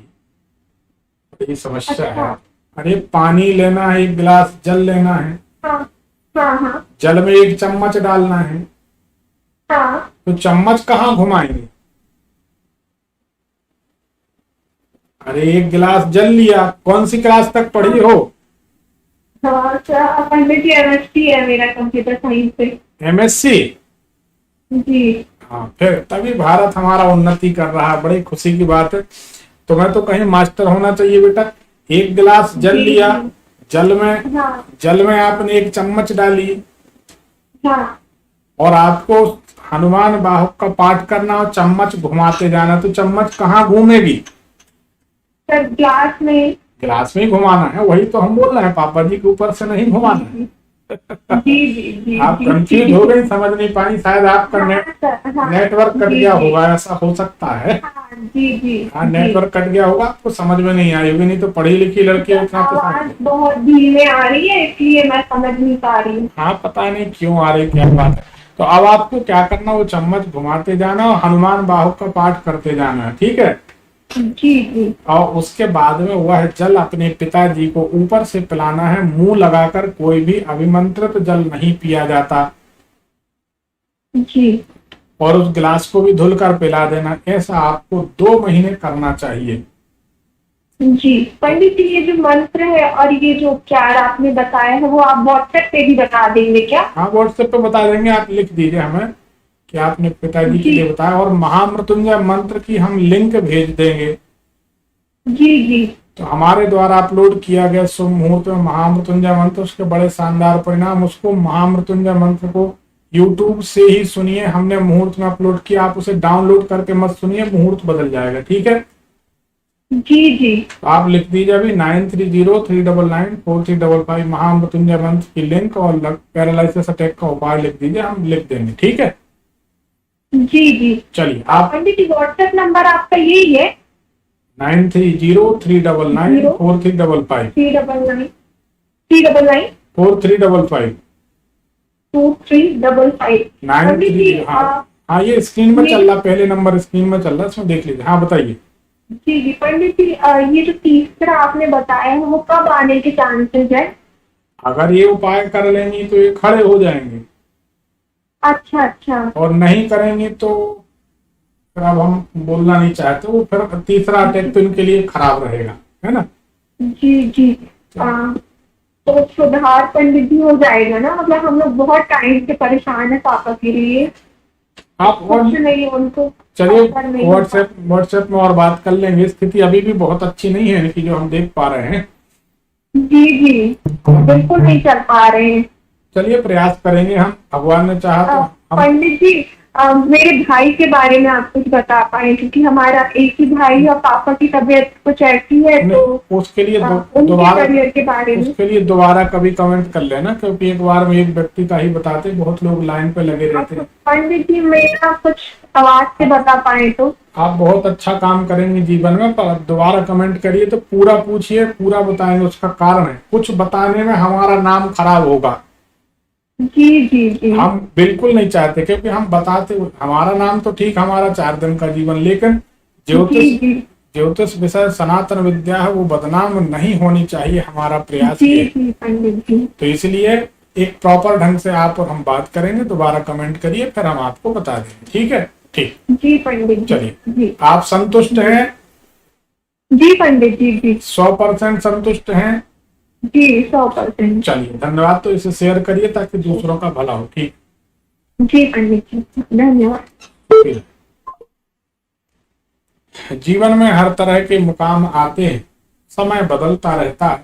बड़ी समस्या अच्छा। है। अरे पानी लेना है, 1 गिलास जल लेना है, हाँ हाँ हाँ जल में 1 चम्मच डालना है, हाँ। तो चम्मच कहाँ घुमाएंगे? अरे 1 गिलास जल लिया। कौन सी क्लास तक पढ़ी हो? हाँ अच्छा, पंडित जी एमएससी है मेरा कंप्यूटर साइंस से। MSc? जी। हाँ, फिर तभी भारत हमारा उन्नति कर रहा है, बड़ी खुशी की बात है। तुम्हें तो कहीं मास्टर होना चाहिए बेटा। 1 गिलास जल जी, लिया, जी। हाँ जल में आपने 1 चम्मच डाली, हाँ। और आपको हनुमान बाहुक का पाठ करना और चम्मच घुमाते जाना, तो चम्मच कहाँ घूमेगी? सर ग्लास में। गिलास में ही घुमाना है, वही तो हम बोल रहे हैं, पापा जी के ऊपर से नहीं घुमाना है। जी जी जी आप जी। कंफ्यूज हो गई, समझ नहीं पाई, शायद आपका हाँ सर, हाँ। नेटवर्क कट जी, गया जी। होगा, ऐसा हो सकता है। हाँ जी जी हाँ, जी। नेटवर्क कट गया होगा, आपको समझ में नहीं आई होगी, नहीं तो पढ़ी लिखी लड़की उतना तो आवाज समझ। बहुत धीमे आ रही है, इसलिए मैं समझ नहीं पा रही हूँ। हाँ, पता नहीं क्यों आ रही, क्या बात है। तो अब आपको क्या करना, वो चम्मच घुमाते जाना और हनुमान बाहुक का पाठ करते जाना है, ठीक है? जी जी। और उसके बाद में वह जल अपने पिताजी को ऊपर से पिलाना है, मुंह लगाकर। कोई भी अभिमंत्रित जल नहीं पिया जाता, जी और उस गिलास को भी धुल कर पिला देना। ऐसा आपको 2 महीने करना चाहिए। जी पंडित जी, ये जो मंत्र है और ये जो उपचार आपने बताया है, वो आप व्हाट्सएप पे भी बता देंगे क्या? हाँ, व्हाट्सएप पे बता देंगे। आप लिख दीजिए हमें कि आपने पिताजी के जी लिए बताया, और महामृत्युंजय मंत्र की हम लिंक भेज देंगे। जी जी। तो हमारे द्वारा अपलोड किया गया शुभ मुहूर्त में महामृत्युंजय मंत्र, उसके बड़े शानदार परिणाम। उसको महामृत्युंजय मंत्र को YouTube से ही सुनिए, हमने मुहूर्त में अपलोड किया। आप उसे डाउनलोड करके मत सुनिए, मुहूर्त बदल जाएगा, ठीक है? जी जी। तो आप लिख दीजिए अभी 9303994355 महामृत्युंजय मंत्र की लिंक, और पैरालिसिस अटैक का उपाय लिख दीजिए, हम लिख देंगे, ठीक है? जी जी। चलिए, आप पंडित जी, व्हाट्सएप नंबर आपका यही है? 9303994355 399 4355 2355। 93। हाँ, ये स्क्रीन में चल रहा, पहले नंबर स्क्रीन में चल रहा है, इसमें देख लीजिए। हाँ, बताइए। जी जी पंडित जी, ये जो तीसरा आपने बताया है, वो कब आने के चांसेस है? अगर ये उपाय कर लेंगी तो ये खड़े हो जाएंगे, अच्छा अच्छा। और नहीं करेंगे तो फिर अब हम बोलना नहीं चाहते, वो फिर तीसरा अटैक तो इनके लिए खराब रहेगा, है ना? जी जी। तो सुधार पंडित जी हो जाएगा ना? मतलब हम लोग बहुत टाइम से परेशान है पापा के लिए, आप कुछ नहीं उनको। चलिए, असर नहीं व्हाट्सएप में और बात कर लेंगे। स्थिति अभी भी बहुत अच्छी नहीं है इनकी, जो हम देख पा रहे हैं। जी जी, बिल्कुल नहीं चल पा रहे हैं। चलिए, प्रयास करेंगे हम, भगवान ने चाहा तो हम। पंडित जी, मेरे भाई के बारे में आप कुछ बता पाए, क्योंकि हमारा एक ही भाई और पापा की तबीयत कुछ ऐसी है, तो उसके लिए उनके दोबारा करियर के बारे में। उसके लिए दोबारा कभी कमेंट कर लेना, क्योंकि एक बार में एक व्यक्ति का ही बताते, बहुत लोग लाइन पे लगे रहते हैं। पंडित जी, मेरा कुछ आवाज से बता पाए तो। आप बहुत अच्छा काम करेंगे जीवन में, पर दोबारा कमेंट करिए तो पूरा पूछिए, पूरा बताएंगे। उसका कारण है, कुछ बताने में हमारा नाम खराब होगा। जी जी जी। हम बिल्कुल नहीं चाहते, क्योंकि हम बताते, हमारा नाम तो ठीक, हमारा 4 दिन का जीवन, लेकिन जी जी। ज्योतिष विषय सनातन विद्या है, वो बदनाम नहीं होनी चाहिए, हमारा प्रयास जी ये है। जी पंडित जी। तो इसलिए एक प्रॉपर ढंग से आप और हम बात करेंगे, दोबारा कमेंट करिए, फिर हम आपको बता देंगे। ठीक है, ठीक। जी पंडित जी। चलिए, जी आप संतुष्ट हैं? जी पंडित जी। जी 100% संतुष्ट हैं? जी 100%। चलिए, धन्यवाद। तो इसे शेयर करिए ताकि दूसरों का भला हो। ठीक। जी पंडित जी, धन्यवाद। ठीक। जीवन में हर तरह के मुकाम आते हैं, समय बदलता रहता है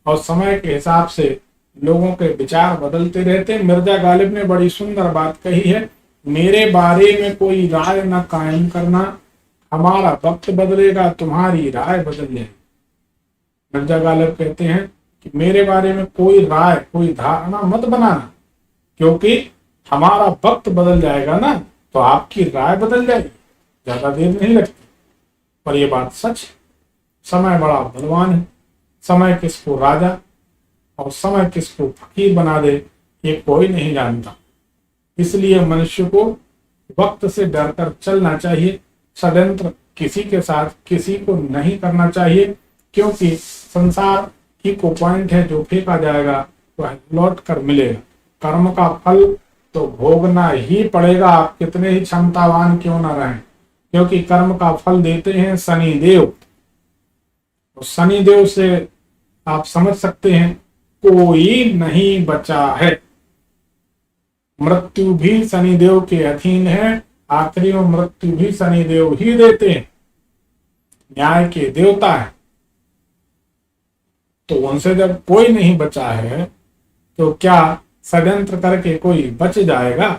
और समय के हिसाब से लोगों के विचार बदलते रहते हैं। मिर्जा गालिब ने बड़ी सुंदर बात कही है, मेरे बारे में कोई राय न कायम करना, हमारा वक्त बदलेगा तुम्हारी राय बदल जाएगी। मिर्जा गालिब कहते हैं कि मेरे बारे में कोई राय, कोई धारणा मत बनाना, क्योंकि हमारा वक्त बदल जाएगा ना, तो आपकी राय बदल जाएगी, ज्यादा देर नहीं लगती। पर यह बात सच, समय बड़ा बलवान है। समय किसको राजा और समय किसको फकीर बना दे, ये कोई नहीं जानता। इसलिए मनुष्य को वक्त से डरकर चलना चाहिए। षड्यंत्र किसी के साथ किसी को नहीं करना चाहिए, क्योंकि संसार ही को पॉइंट है, जो फेंका जाएगा वह लौट कर मिलेगा। कर्म का फल तो भोगना ही पड़ेगा, आप कितने ही क्षमतावान क्यों न रहें, क्योंकि कर्म का फल देते हैं शनि देव। तो शनि देव से आप समझ सकते हैं कोई नहीं बचा है। मृत्यु भी शनिदेव के अधीन है, आखिरी में मृत्यु भी शनिदेव ही देते हैं, न्याय के देवता है। तो उनसे जब कोई नहीं बचा है, तो क्या षड्यंत्र करके कोई बच जाएगा?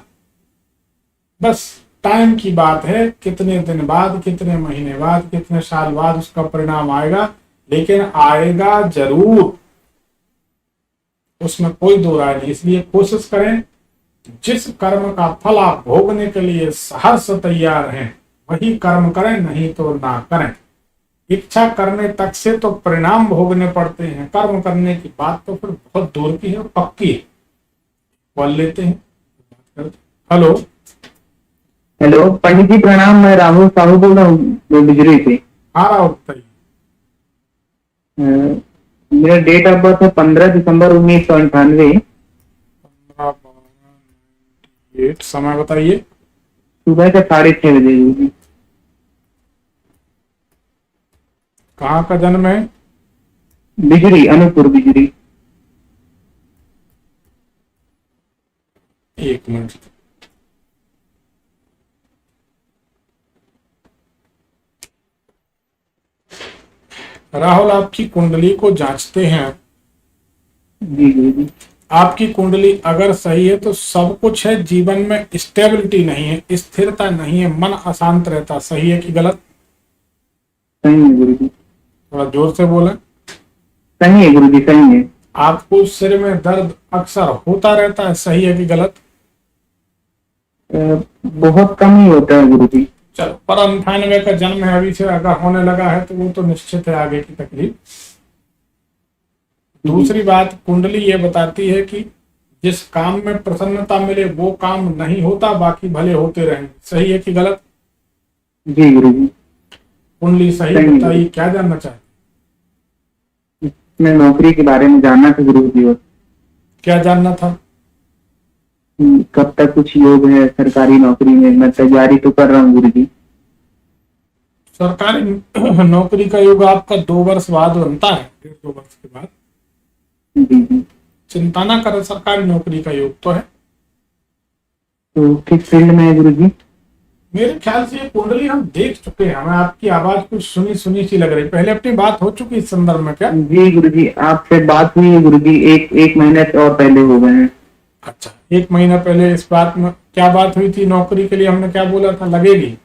बस टाइम की बात है, कितने दिन बाद, कितने महीने बाद, कितने साल बाद उसका परिणाम आएगा, लेकिन आएगा जरूर, उसमें कोई दो राय नहीं। इसलिए कोशिश करें, जिस कर्म का फल आप भोगने के लिए सहर्ष तैयार हैं वही कर्म करें, नहीं तो ना करें। इच्छा करने तक से तो परिणाम भोगने पड़ते हैं, कर्म करने की बात तो फिर बहुत दूर की है और पक्की है। कॉल लेते हैं। हेलो। हेलो पंडित जी प्रणाम, मैं राहुल साहू बोल रहा हूँ बिजली से। हाँ राहुल बताइए। मेरा डेट ऑफ बर्थ है 15 दिसंबर 1998। 15 समय बताइए। सुबह का 6:30 बजे। कहाँ का जन्म है? बिजली, अनूपपुर बिजली। एक मिनट। राहुल, आपकी कुंडली को जांचते हैं। जी जी। आपकी कुंडली अगर सही है तो सब कुछ है, जीवन में स्टेबिलिटी नहीं है, स्थिरता नहीं है, मन अशांत रहता। सही है कि गलत? सही है गुरु जी। थोड़ा जोर से बोलें। सही है गुरु जी, सही है। आपको सिर में दर्द अक्सर होता रहता है, सही है कि गलत? बहुत कम ही होता है गुरु जी। चलो, पर 98 का जन्म है, अभी से अगर होने लगा है तो वो तो निश्चित है आगे की तकलीफ। दूसरी बात, कुंडली ये बताती है कि जिस काम में प्रसन्नता मिले वो काम नहीं होता, बाकी भले होते रहें। सही है कि गलत? जी गुरु जी। कुंडली सही बताइए, क्या जानना चाहते? मैं नौकरी के बारे में जानना था गुरु जी। क्या जानना था? कब तक कुछ योग है सरकारी नौकरी में? मैं तैयारी तो कर रहा हूँ गुरु जी। सरकारी नौकरी का योग आपका 2 वर्ष बाद बनता है, 1.5-2 वर्ष के बाद। जी जी। चिंता ना करें, सरकारी नौकरी का योग तो है। तो किस फील्ड में है गुरु जी? मेरे ख्याल से ये कुंडली हम देख चुके हैं, हमें आपकी आवाज कुछ सुनी सुनी सी लग रही। पहले अपनी बात हो चुकी इस संदर्भ में क्या? जी गुरु जी, आपसे बात हुई है गुरु जी, एक महीने और पहले हो गए हैं। अच्छा, 1 महीना पहले इस बात में क्या बात हुई थी? नौकरी के लिए हमने क्या बोला था? लगेगी।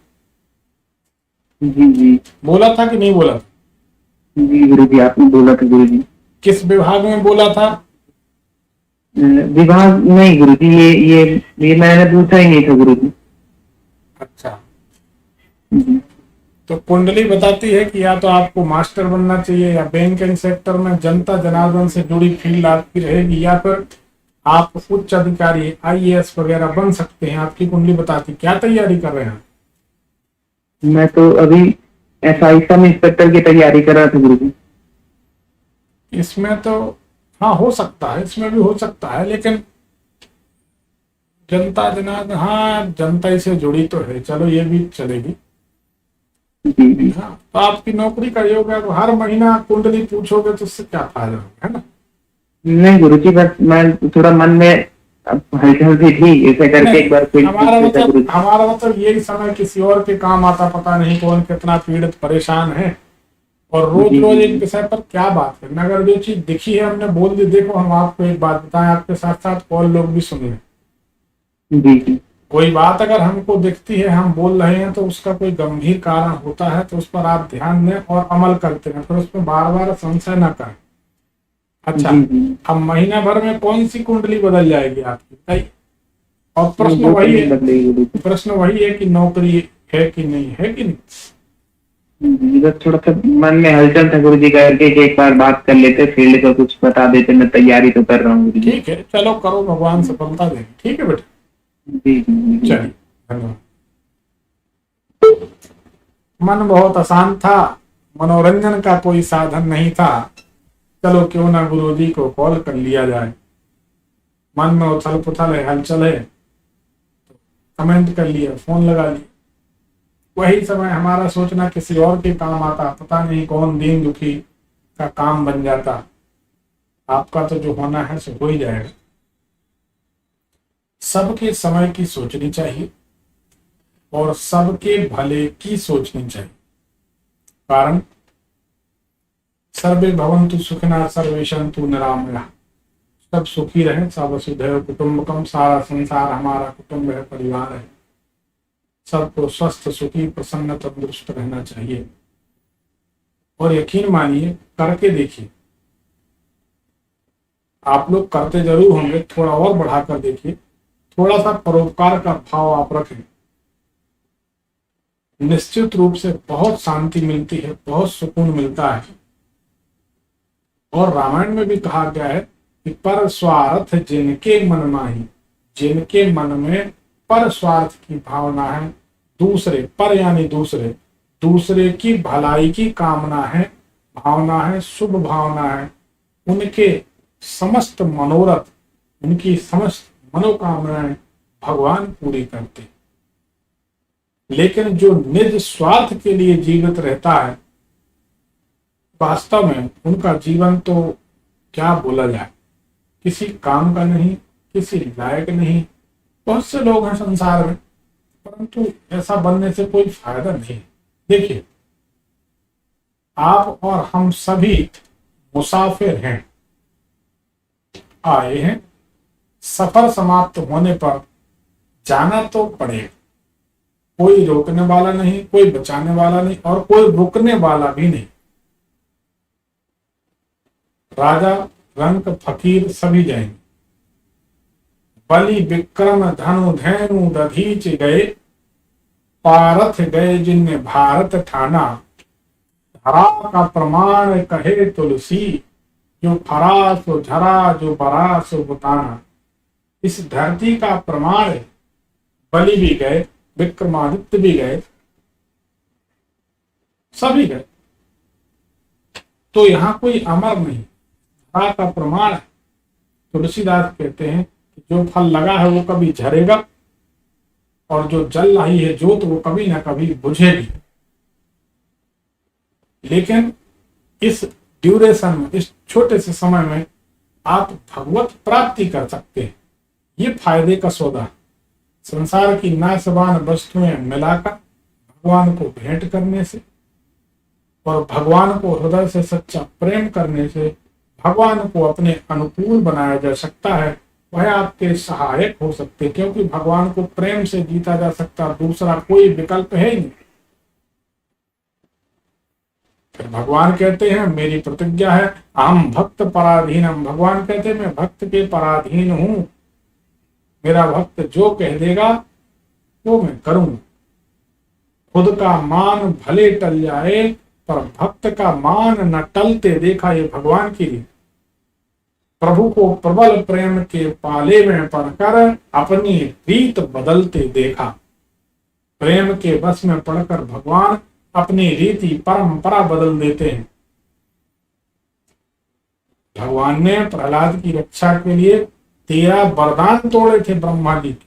जी जी। बोला था कि नहीं बोला था? जी गुरु जी, आपने बोला था गुरु जी। किस विभाग में बोला था? विभाग नहीं गुरु जी, ये मैंने पूछा ही नहीं था गुरु जी। अच्छा, तो कुंडली बताती है कि या तो आपको मास्टर बनना चाहिए, या बैंकिंग सेक्टर में जनता जनार्दन से जुड़ी फील्ड आपकी रहेगी, या फिर आप उच्च अधिकारी IAS वगैरह बन सकते हैं। आपकी कुंडली बताती क्या तैयारी कर रहे हैं? मैं तो अभी एसआई सब इंस्पेक्टर की तैयारी कर रहा था गुरुजी। इसमें तो हाँ हो सकता है, इसमें भी हो सकता है, लेकिन जनता जनार्दन, हाँ जनता इससे जुड़ी तो है, चलो ये भी चलेगी। जी जी। हाँ तो आपकी नौकरी का योग है, तो हर महीना कुंडली पूछोगे तो उससे क्या फायदा होगा, है ना। नहीं गुरुजी, बस मैं थोड़ा मन में अब हलचल सी थी, ऐसे करके नहीं, एक बार कोई हमारा पूछ लेता मतलब गुरुजी। हमारा मतलब यही समय किसी और के काम आता, पता नहीं कौन कितना पीड़ित परेशान है, और रोज जी रोज जी एक विषय पर क्या बात करना। अगर जो चीज दिखी है हमने बोल दी, देखो हम आपको एक बात बताएं, आपके साथ साथ और लोग भी सुन लें। जी जी कोई बात अगर हमको दिखती है, हम बोल रहे हैं, तो उसका कोई गंभीर कारण होता है, तो उस पर आप ध्यान दें और अमल करते हैं, फिर उसमें बार बार संशय न करें। अच्छा, जी जी। अब महीना भर में कौन सी कुंडली बदल जाएगी आपकी, बताइए। और नहीं, प्रश्न वो तो वही नहीं है, बदलेगी गुरुजी। प्रश्न वही है कि नौकरी है कि नहीं, है कि नहीं। बस थोड़ा सा मन में हलचल था गुरुजी करके कि एक बार बात कर लेते, फील्ड का कुछ बता देते, मैं तैयारी तो कर रहा हूँ गुरुजी। ठीक है, चलो करो, भगवान सफलता देंगे। ठीक है बेटा, जी जी जी। चलिए, धन्यवाद। मन बहुत आसान था, मनोरंजन का कोई साधन नहीं था, चलो क्यों ना गुरुजी को कॉल कर लिया जाए। मन में उथल पुथल है, हलचल है, कमेंट कर लिया, फोन लगा लिया। वही समय हमारा सोचना किसी और के काम आता, पता नहीं कौन दीन दुखी का काम बन जाता। आपका तो जो होना है सो हो ही जाएगा। सबके समय की सोचनी चाहिए और सबके भले की सोचनी चाहिए। कारण सर्वे भवन्तु सुखिनः सर्वे सन्तु निरामयाः। सब सुखी रहे, सब वसुधैव कुटुम्बकम, सारा संसार हमारा कुटुंब है, परिवार है। सबको स्वस्थ सुखी प्रसन्न तंदुरुस्त रहना चाहिए। और यकीन मानिए, करके देखिए, आप लोग करते जरूर होंगे, थोड़ा और बढ़ाकर देखिए, थोड़ा सा परोपकार का भाव आप रखें, निश्चित रूप से बहुत शांति मिलती है, बहुत सुकून मिलता है। और रामायण में भी कहा गया है कि पर स्वार्थ जिनके मन माही, जिनके मन में पर स्वार्थ की भावना है, दूसरे पर यानी दूसरे, दूसरे की भलाई की कामना है, भावना है, शुभ भावना है, उनके समस्त मनोरथ, उनकी समस्त मनोकामनाएं भगवान पूरी करते। लेकिन जो निज स्वार्थ के लिए जीवित रहता है, वास्तव में उनका जीवन तो क्या बोला जाए, किसी काम का नहीं, किसी लायक नहीं। बहुत से लोग हैं संसार में, परंतु ऐसा बनने से कोई फायदा नहीं। देखिए, आप और हम सभी मुसाफिर हैं, आए हैं, सफर समाप्त होने पर जाना तो पड़ेगा। कोई रोकने वाला नहीं, कोई बचाने वाला नहीं, और कोई रुकने वाला भी नहीं। राजा, रंक, फकीर सभी जाएंगे। बलि विक्रम धनु धैनु दधीच गए, पारथ गए जिनने भारत ठाना। धरा का प्रमाण कहे तुलसी, जो फरा सो झरा, जो बरा सो बुताना। इस धरती का प्रमाण है, बलि भी गए, विक्रमादित्य भी गए, सभी गए, तो यहाँ कोई अमर नहीं। धरा का प्रमाण है। तुलसीदास कहते हैं कि जो फल लगा है वो कभी झरेगा, और जो जल रही है जोत वो कभी ना कभी बुझेगी। लेकिन इस ड्यूरेशन में, इस छोटे से समय में आप भगवत प्राप्ति कर सकते हैं। ये फायदे का सौदा। संसार की नाशवान वस्तुएं मिलाकर भगवान को भेंट करने से और भगवान को हृदय से सच्चा प्रेम करने से भगवान को अपने अनुकूल बनाया जा सकता है। वह आपके सहायक हो सकते, क्योंकि भगवान को प्रेम से जीता जा सकता, दूसरा कोई विकल्प है ही नहीं। फिर भगवान कहते हैं, मेरी प्रतिज्ञा है अहम भक्त पराधीनम। भगवान कहते हैं मैं भक्त के पराधीन हूं, मेरा भक्त जो कह देगा वो मैं करूंगा। खुद का मान भले टल जाए, पर भक्त का मान न टलते देखा। ये भगवान की रीत। प्रभु को प्रबल प्रेम के पाले में पड़कर अपनी रीत बदलते देखा। प्रेम के बस में पड़कर भगवान अपनी रीति परंपरा बदल देते हैं। भगवान ने प्रहलाद की रक्षा के लिए 13 वरदान तोड़े थे ब्रह्मा जी के।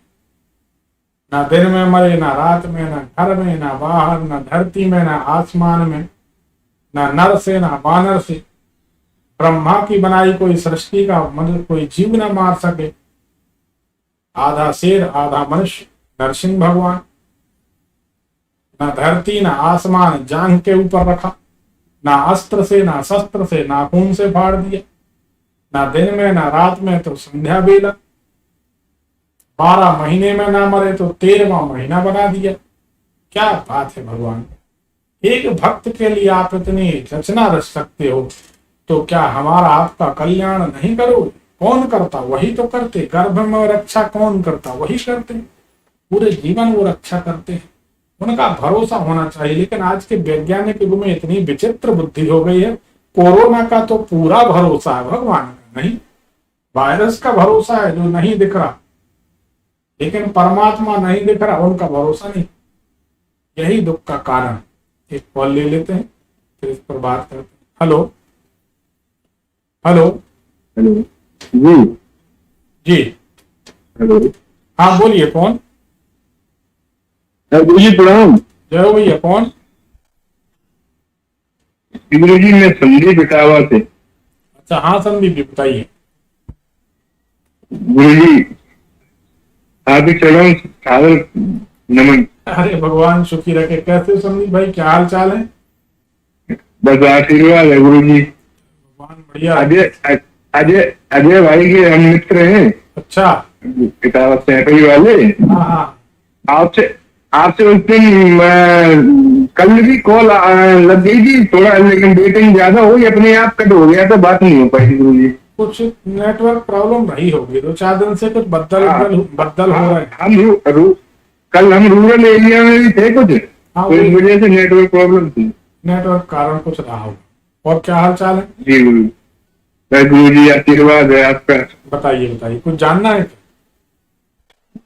ना दिन में मरे, ना रात में, ना घर में, ना बाहर, ना धरती में, ना आसमान में, ना नर से, ना वानर से। ब्रह्मा की बनाई कोई सृष्टि का मतलब कोई जीव न मार सके। आधा शेर आधा मनुष्य नरसिंह भगवान। ना धरती ना आसमान जांघ के ऊपर रखा, ना अस्त्र से ना शस्त्र से नाखून से फाड़ दिया, ना दिन में ना रात में तो संध्या बेला। 12 महीने में ना मरे तो 13वां महीना बना दिया। क्या बात है भगवान। एक भक्त के लिए आप इतनी रचना रच सकते हो, तो क्या हमारा आपका कल्याण नहीं करोगे? कौन करता? वही तो करते। गर्भ में रक्षा कौन करता? वही करते। पूरे जीवन वो रक्षा करते हैं। उनका भरोसा होना चाहिए। लेकिन आज के वैज्ञानिक युग में इतनी विचित्र बुद्धि हो गई है। कोरोना का तो पूरा भरोसा है, भगवान का नहीं। वायरस का भरोसा है जो नहीं दिख रहा, लेकिन परमात्मा नहीं दिख रहा, उनका भरोसा नहीं। यही दुख का कारण। एक कॉल ले लेते हैं, फिर इस पर बात करते हैं। हेलो हेलो हेलो जी। जी हेलो हाँ बोलिए, कौन? गुरु जी प्रणाम। जय हो भैया। कौन? गुरु जी मैं संदीप इटावा से। अच्छा हाँ संदीप जी बताइए। गुरु जी आपके चरणों में सादर नमन। अरे भगवान सुखी रखे। कैसे हो संदीप भाई, क्या हाल चाल है? बस आशीर्वाद है गुरु जी। भगवान बढ़िया। अजय अजय अजय भाई के हम मित्र हैं। अच्छा इटावा सैपई वाले। हाँ हाँ आपसे आपसे उस दिन कल भी कॉल लग गई थी थोड़ा, लेकिन वेटिंग ज्यादा हो गई, अपने आप कट हो गया तो बात नहीं हो पाई गुरु जी। कुछ नेटवर्क प्रॉब्लम रही होगी, 2-4 दिन से कुछ बदल हाँ, बदल हो रहा है। कल हम रूरल एरिया में भी थे कुछ, हाँ, तो इस वजह से नेटवर्क प्रॉब्लम थी। नेटवर्क कारण कुछ रहा होगा। और क्या हाल चाल है? जी गुरु जी आशीर्वाद है आपका। बताइए बताइए, कुछ जानना है क्या?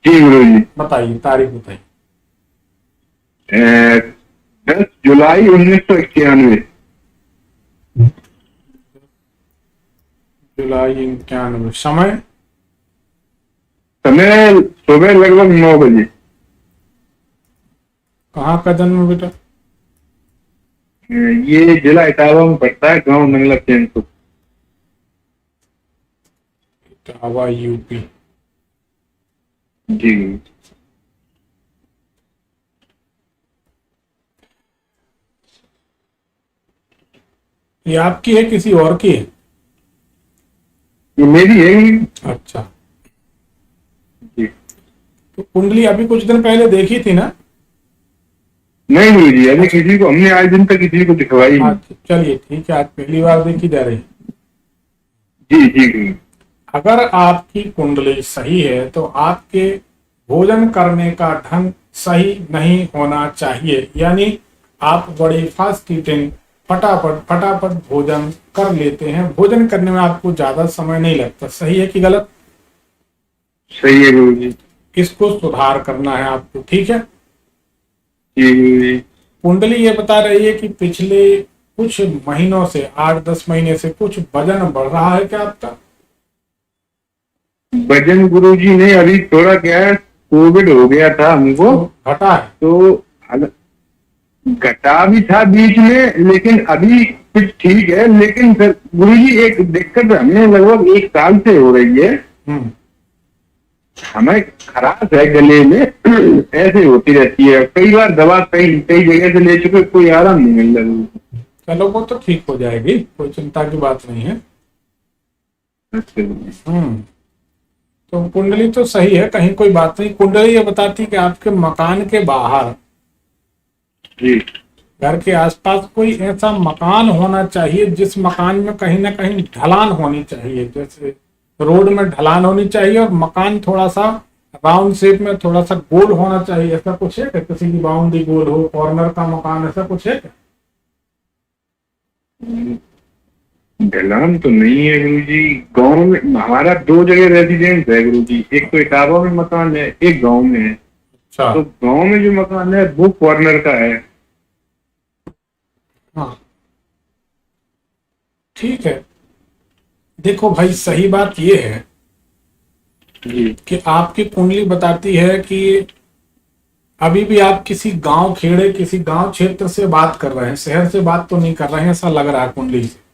जी गुरु जी। बताइए, तारीख बताइए। 10 जुलाई 1991। जुलाई 91। समय? समय सुबह लगभग 9 बजे। कहाँ का जन्म बेटा? ये जिला इटावा में पड़ता है, गांव नंगला चैनपुर। इटावा यूपी। जी गुरु। ये आपकी है किसी और की है? ये मेरी है ही। अच्छा, जी। तो कुंडली अभी कुछ दिन पहले देखी थी ना? नहीं गुरु जी, अभी किसी को हमने आज दिन तक किसी को दिखवाई नहीं। अच्छा चलिए ठीक है, आज पहली बार देखी जा रही है। जी जी गुरु। अगर आपकी कुंडली सही है तो आपके भोजन करने का ढंग सही नहीं होना चाहिए। यानी आप बड़े फास्ट ईटिंग, फटाफट भोजन कर लेते हैं। भोजन करने में आपको ज्यादा समय नहीं लगता। सही है कि गलत? सही है गुरु जी। इसको सुधार करना है आपको, ठीक है? जी गुरु जी। कुंडली ये बता रही है कि पिछले कुछ महीनों से, 8-10 महीने से कुछ वजन बढ़ रहा है क्या आपका? वजन गुरु जी नहीं, अभी थोड़ा क्या है, कोविड हो गया था हमको, तो घटा है? तो घटा भी था बीच में, लेकिन अभी कुछ ठीक है। लेकिन गुरु जी एक दिक्कत हमें लगभग 1 साल से हो रही है। हमें खराश है गले में, ऐसे होती रहती है। कई बार दवा कई जगह से ले चुके, कोई आराम नहीं मिल रहा। चलो वो तो ठीक हो जाएगी, कोई चिंता की बात नहीं है। तो कुंडली तो सही है, कहीं कोई बात नहीं। कुंडली ये बताती कि आपके मकान के बाहर, जी, घर के आसपास कोई ऐसा मकान होना चाहिए जिस मकान में कहीं ना कहीं ढलान होनी चाहिए। जैसे रोड में ढलान होनी चाहिए और मकान थोड़ा सा राउंड शेप में, थोड़ा सा गोल होना चाहिए। ऐसा कुछ है क्या? किसी की बाउंड्री गोल हो, कॉर्नर का मकान, ऐसा कुछ है क्या? ढलान तो नहीं है गुरु जी। गांव में हमारा 2 जगह रेजिडेंस है गुरु जी। एक तो इटावा में मकान है, एक गांव में है। अच्छा, तो गांव में जो मकान है वो कॉर्नर का है। हाँ ठीक है। देखो भाई, सही बात ये है जी कि आपकी कुंडली बताती है कि अभी भी आप किसी गांव खेड़े, किसी गांव क्षेत्र से बात कर रहे हैं, शहर से बात तो नहीं कर रहे हैं, ऐसा लग रहा है कुंडली से।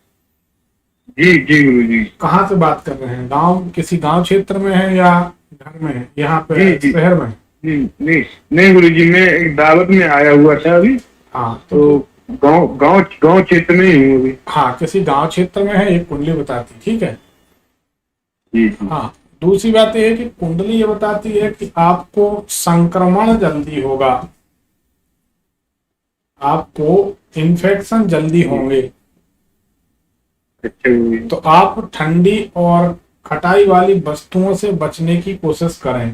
जी जी गुरु जी। कहाँ से बात कर रहे हैं? गांव, किसी गांव क्षेत्र में है या घर में है, यहाँ पे जी जी शहर में है? जी नहीं नहीं गुरु जी, मैं एक दावत में आया हुआ था अभी, हाँ तो गांव गांव गांव क्षेत्र में ही हूँ अभी। हाँ, किसी गांव क्षेत्र में है, एक कुंडली बताती, ठीक है। जी जी हाँ, दूसरी बात यह है कि कुंडली ये बताती है कि आपको संक्रमण जल्दी होगा, आपको इन्फेक्शन जल्दी होंगे। अच्छा गुरु जी। तो आप ठंडी और खटाई वाली वस्तुओं से बचने की कोशिश करें।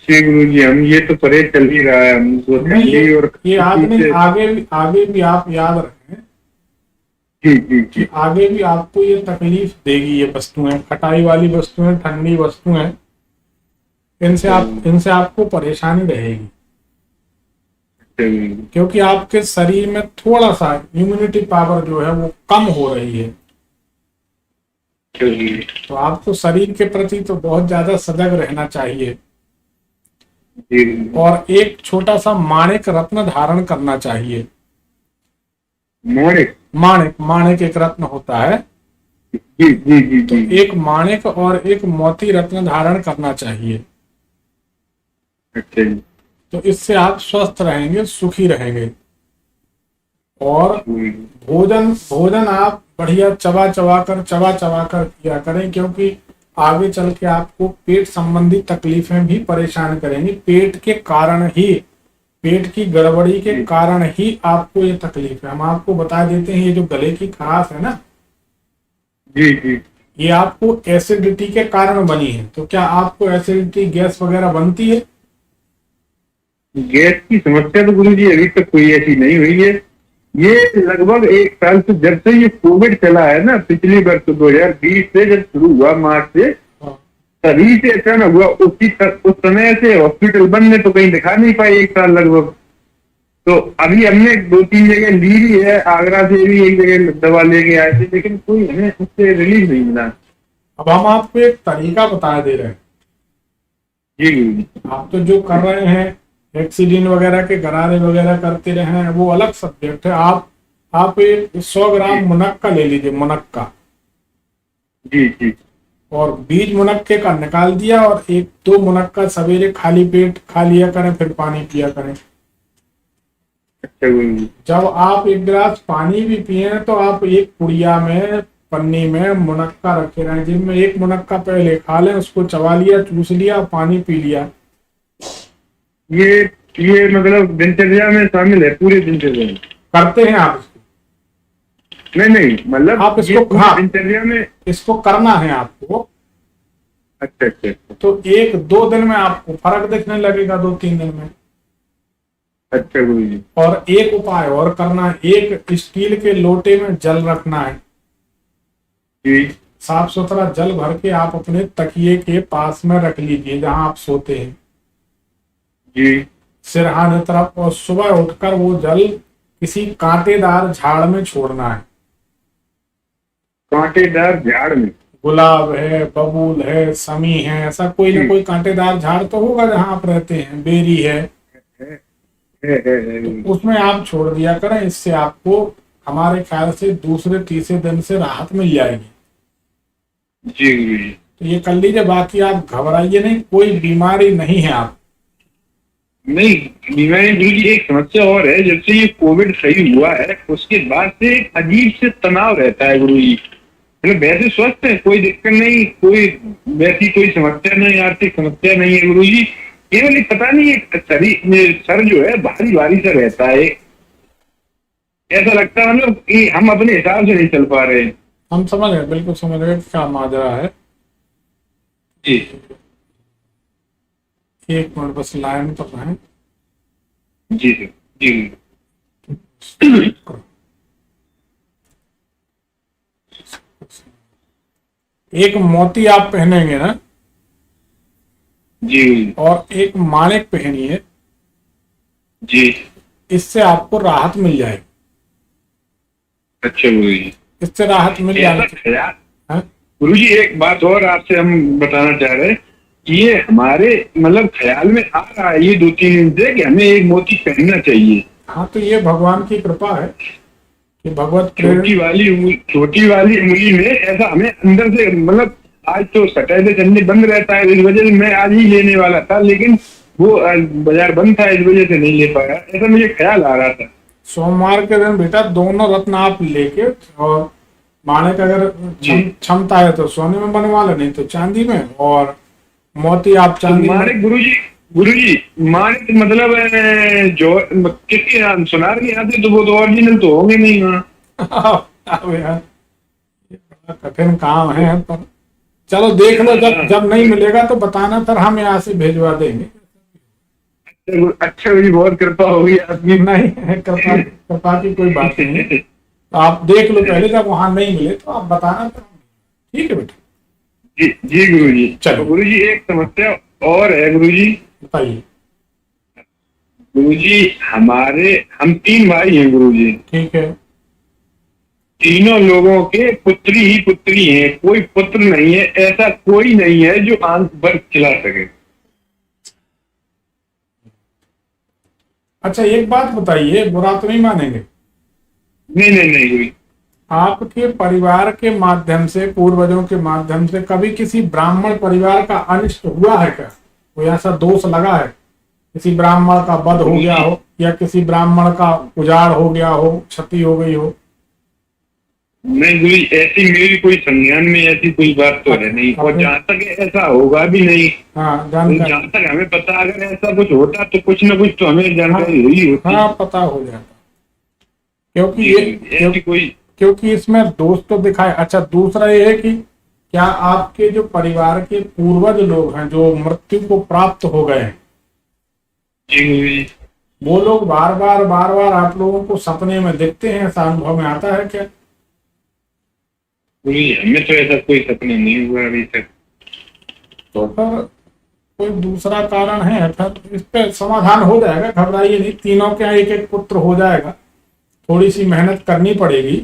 जी गुरु जी, हम ये तो परहेज चल ही रहा है हमको नहीं, ठंडी और ये आज नहीं, से- आगे भी आप याद रखें जी जी कि जी आगे भी आपको ये तकलीफ देगी। ये वस्तुएं, खटाई वाली वस्तुएं, ठंडी वस्तुएं, इनसे आपको परेशानी रहेगी, अच्छा गुरु जी। क्योंकि आपके शरीर में थोड़ा सा इम्यूनिटी पावर जो है वो कम हो रही है। अच्छा गुरु जी। तो आपको शरीर के प्रति तो बहुत ज्यादा सजग रहना चाहिए, जी गुरु जी। और एक छोटा सा माणिक रत्न धारण करना चाहिए। माणिक। माणिक एक रत्न होता है, जी जी जी तो जी। एक माणिक और एक मोती रत्न धारण करना चाहिए। अच्छा जी तो इससे आप स्वस्थ रहेंगे, सुखी रहेंगे। और गुरु जी। भोजन आप बढ़िया चबा चबा कर किया करें, क्योंकि आगे चल के आपको पेट संबंधी तकलीफें भी परेशान करेंगी। पेट के कारण ही, पेट की गड़बड़ी के कारण ही आपको ये तकलीफ है। हम आपको बता देते हैं, ये जो गले की खराश है ना, जी जी। ये आपको एसिडिटी के कारण बनी है। तो क्या आपको एसिडिटी, गैस वगैरह बनती है? गैस की समस्या तो गुरु जी अभी तक कोई ऐसी नहीं हुई है। ये लगभग एक साल से, जब से ये कोविड चला है ना, पिछली वर्ष 2020 से जब शुरू हुआ, मार्च से, तभी से अचानक हुआ। उस समय से हॉस्पिटल बंद है, तो कहीं दिखा नहीं पाए एक साल लगभग। तो अभी हमने 2-3 जगह ली भी है, आगरा से भी एक जगह दवा लेके आए थे, लेकिन कोई हमें उससे रिलीफ नहीं मिला। अब हम आपको एक तरीका बता दे रहे हैं। जी गुरु जी। आप तो जो कर रहे हैं, एक्सीडेंट वगैरह के गरारे वगैरह करते रहे हैं, वो अलग सब्जेक्ट है। आप एक 100 ग्राम मुनक्का ले लीजिए, मुनक्का, जी जी। और बीज मुनक्के का निकाल दिया, और 1-2 मुनक्का सवेरे खाली पेट खा लिया करें, फिर पानी पिया करें। अच्छा गुरु जी। जब आप 1 गिलास पानी भी पिए तो आप एक पुड़िया में, पन्नी में मुनक्का रखे रहें, जिनमें 1 मुनक्का पहले खा लें, उसको चबा लिया, चूस लिया, पानी पी लिया। ये मतलब दिनचर्या में शामिल है, पूरी दिनचर्या में? करते हैं आप इसको? नहीं मतलब आप इसको, ये पूरी हाँ, दिनचर्या में। इसको करना है आपको। अच्छा अच्छा अच्छा। तो 1-2 दिन में आपको फर्क दिखने लगेगा, 2-3 दिन में। अच्छा गुरु जी। और एक उपाय और करना है, एक स्टील के लोटे में जल रखना है, जी साफ सुथरा जल भर के आप अपने तकिए के पास में रख लीजिए, जहां आप सोते हैं, जी। सिरहाने तरफ। और सुबह उठकर वो जल किसी कांटेदार झाड़ में छोड़ना है। कांटेदार झाड़ में? गुलाब है, बबूल है, समी है, ऐसा कोई ना कोई कांटेदार झाड़ तो होगा जहां आप रहते हैं, बेरी है, है। तो उसमें आप छोड़ दिया करें। इससे आपको, हमारे ख्याल से, दूसरे-तीसरे दिन से राहत मिल जाएगी। जी गुरु जी। तो ये कर लीजिए। बाकी आप घबराइए नहीं, कोई बीमारी नहीं है आप। नहीं, बीमारी गुरु जी, एक समस्या और है। जब से ये कोविड सही हुआ है, उसके बाद से एक अजीब से तनाव रहता है गुरु जी। मतलब वैसे स्वस्थ है, कोई दिक्कत नहीं, कोई वैसी कोई समस्या नहीं, आर्थिक समस्या नहीं है गुरु जी। केवल एक पता नहीं, एक शरीर में सर जो है भारी भारी सा रहता है। ऐसा लगता है मतलब कि हम अपने हिसाब से नहीं चल पा रहे हैं। हम समझ गए, बिल्कुल समझ गए क्या माजरा है। जी 1 मिनट बस लाइन पर रहें। जी सर। जी एक मोती आप पहनेंगे ना, जी और एक माणिक पहनिए, जी। इससे आपको राहत मिल जाएगी। अच्छा गुरुजी, इससे राहत मिल ऐसा जाती ख्याल है। गुरुजी, एक बात और आपसे हम बताना चाह रहे हैं कि ये हमारे मतलब ख्याल में आ रहा है ये 2-3 दिन से कि हमें एक मोती पहनना चाहिए। हाँ, तो ये भगवान की कृपा है कि भगवत प्रेरणा। छोटी वाली उंगली में ऐसा हमें अंदर से मतलब, आज तो सैटरडे संडे बंद रहता है, इस वजह से मैं आज ही लेने वाला था, लेकिन वो बाजार बंद था, इस वजह से नहीं ले पाया, ऐसा मुझे ख्याल आ रहा था। सोमवार के दिन बेटा दोनों रत्न आप लेके, और माणिक अगर जी। क्षमता है तो सोने में बनवा लो, नहीं तो चांदी में, और मोती आप तो चांदी में। माणिक गुरुजी माणिक मतलब जो किसके यहाँ, सुनार के यहाँ से, तो वो तो ओरिजिनल तो होंगे नहीं वहाँ। अब यार ये बड़ा कठिन काम है, पर चलो देख लो, जब जब नहीं मिलेगा तो बताना, फिर हम यहाँ से भेजवा देंगे। अच्छा गुरुजी, बहुत कृपा होगी आपकी। नहीं, कृपा कृपा की कोई बात नहीं है। तो आप देख लो पहले, जब वहां नहीं मिले तो आप बताना, फिर ठीक है बेटा। जी जी गुरुजी। चलो। तो गुरुजी एक समस्या और है गुरुजी। बताइए। गुरुजी हम 3 भाई हैं गुरुजी। ठीक है। तीनों लोगों के पुत्री ही पुत्री हैं, कोई पुत्र नहीं है, ऐसा कोई नहीं है जो आंख पर खिला सके। अच्छा, एक बात बताइए, बुरा तो नहीं मानेंगे? नहीं नहीं नहीं गुरुजी। आपके परिवार के माध्यम से, पूर्वजों के माध्यम से कभी किसी ब्राह्मण परिवार का अनिष्ट हुआ है क्या? कोई ऐसा दोष लगा है? किसी ब्राह्मण का वध हो गया हो, या किसी ब्राह्मण का उजाड़ हो गया हो, क्षति हो गई हो? नहीं गुरुजी, ऐसी मेरी कोई संज्ञान में ऐसी कोई बात तो है नहीं, और जहाँ तक ऐसा होगा भी नहीं। हाँ, जहाँ जानकारी। तक हमें पता, अगर ऐसा कुछ होता तो कुछ ना कुछ तो हमें जानकारी हुई होती। हाँ, पता हो जाता, क्योंकि ऐसी कोई। क्योंकि इसमें दोष तो दिखाए। अच्छा, दूसरा ये है कि क्या आपके जो परिवार के पूर्वज लोग हैं जो मृत्यु को प्राप्त हो गए हैं, जी गुरुजी। वो लोग बार बार आप लोगों को सपने में दिखते हैं? ऐसा अनुभव में आता है क्या? गुरुजी, हमें तो ऐसा कोई सपना नहीं हुआ अभी तक। तो फिर कोई दूसरा कारण है, फिर इस पे समाधान हो जाएगा, घबराइए नहीं। तीनों के यहाँ एक एक पुत्र हो जाएगा, थोड़ी सी मेहनत करनी पड़ेगी।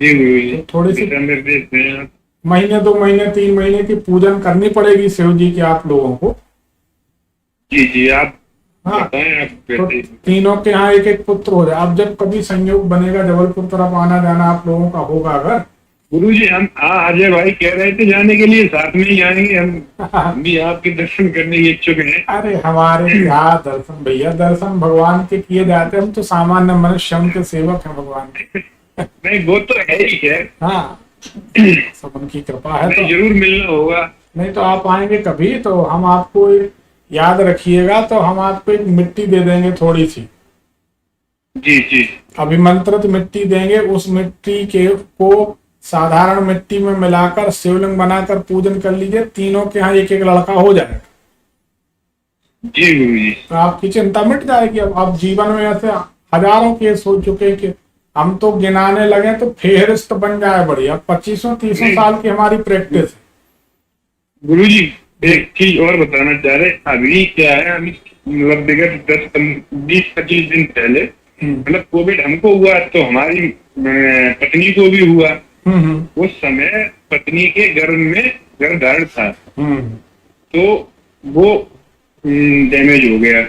जी गुरुजी, तो थोड़ी सी दिशा निर्देश दें आप। महीने 2 महीने 3 महीने की पूजन करनी पड़ेगी शिव जी की आप लोगों को। जी जी, आप हाँ, बताएं आप तो कैसे। तीनों के यहाँ एक एक पुत्र हो जाए। अब जब कभी संयोग बनेगा, जबलपुर तरफ आना जाना आप लोगों का होगा अगर। गुरुजी, हम अजय भाई कह रहे थे जाने के लिए, साथ में ही आएंगे हम भी आपके दर्शन करने के इच्छुक हैं। अरे हमारे यहाँ दर्शन भैया, दर्शन भगवान के किए जाते हैं, हम तो सामान्य मनुष्य, हम के सेवक हैं भगवान के। नहीं, वो तो है ही है। हाँ, सब उनकी कृपा है। नहीं, तो जरूर मिलना होगा। नहीं तो आप आएंगे कभी तो हम आपको याद रखिएगा, तो हम आपको एक मिट्टी दे देंगे थोड़ी सी, जी जी। अभिमंत्रित मिट्टी देंगे। उस मिट्टी के को साधारण मिट्टी में मिलाकर शिवलिंग बनाकर पूजन कर लीजिए, तीनों के यहाँ एक एक लड़का हो जाएगा, जी गुरुजी। तो आपकी चिंता मिट जाएगी। अब आप जीवन में ऐसे हजारों केस हो चुके कि हम तो गिनाने लगे तो फेहरिस्त बन जाए बढ़िया। 25-30 साल की हमारी प्रैक्टिस है। गुरुजी, एक चीज और बताना चाह रहे, अभी क्या है, अभी मतलब विगत 10-20-25 दिन पहले मतलब कोविड हमको हुआ, तो हमारी पत्नी को भी हुआ। उस समय पत्नी के गर्भ था, तो वो डैमेज हो गया।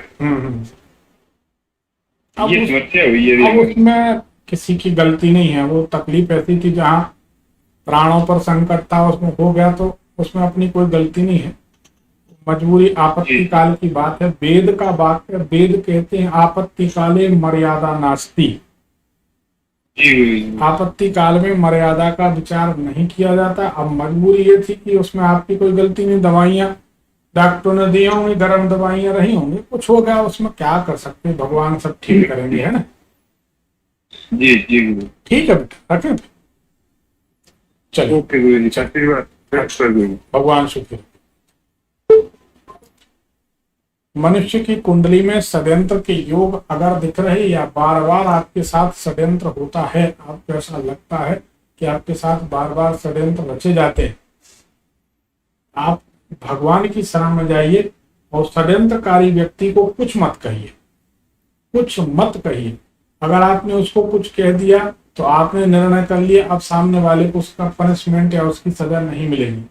ये समस्या हुई है। अब उसमें किसी की गलती नहीं है, वो तकलीफ ऐसी थी जहाँ प्राणों पर संकट था, उसमें हो गया, तो उसमें अपनी कोई गलती नहीं है। मजबूरी आपत्ति काल की बात है। वेद का वाक्य, वेद कहते हैं आपत्ति काले मर्यादा नास्ति। आपत्ति काल में मर्यादा का विचार नहीं किया जाता। अब मजबूरी ये थी कि उसमें आपकी कोई गलती नहीं, दवाइयां डॉक्टर ने दी होंगी, गर्म दवाइयां रही होंगी, कुछ हो गया, उसमें क्या कर सकते, भगवान सब ठीक करेंगे, है ना? जी जी ठीक है बेटा, रखें। चलिए, ओके गुरुजी, आशीर्वाद। भगवान शुक्र। मनुष्य की कुंडली में षड्यंत्र के योग अगर दिख रहे या बार बार आपके साथ षड्यंत्र होता है, आपको ऐसा लगता है कि आपके साथ बार बार षड्यंत्र रचे जाते हैं, आप भगवान की शरण में जाइए और षड्यंत्रकारी व्यक्ति को कुछ मत कहिए, कुछ मत कहिए। अगर आपने उसको कुछ कह दिया तो आपने निर्णय कर लिया, अब सामने वाले को उसका पनिशमेंट या उसकी सजा नहीं मिलेगी।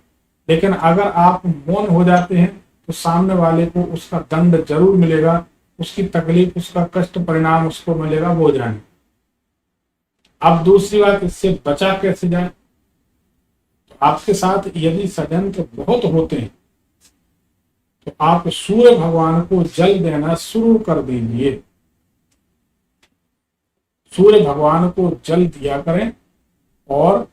लेकिन अगर आप मौन हो जाते हैं तो सामने वाले को उसका दंड जरूर मिलेगा, उसकी तकलीफ, उसका कष्ट परिणाम उसको मिलेगा, वो जाने। अब दूसरी बात, इससे बचा कैसे जाए? तो आपके साथ यदि षड्यंत्र बहुत होते हैं तो आप सूर्य भगवान को जल देना शुरू कर दीजिए। सूर्य भगवान को जल दिया करें और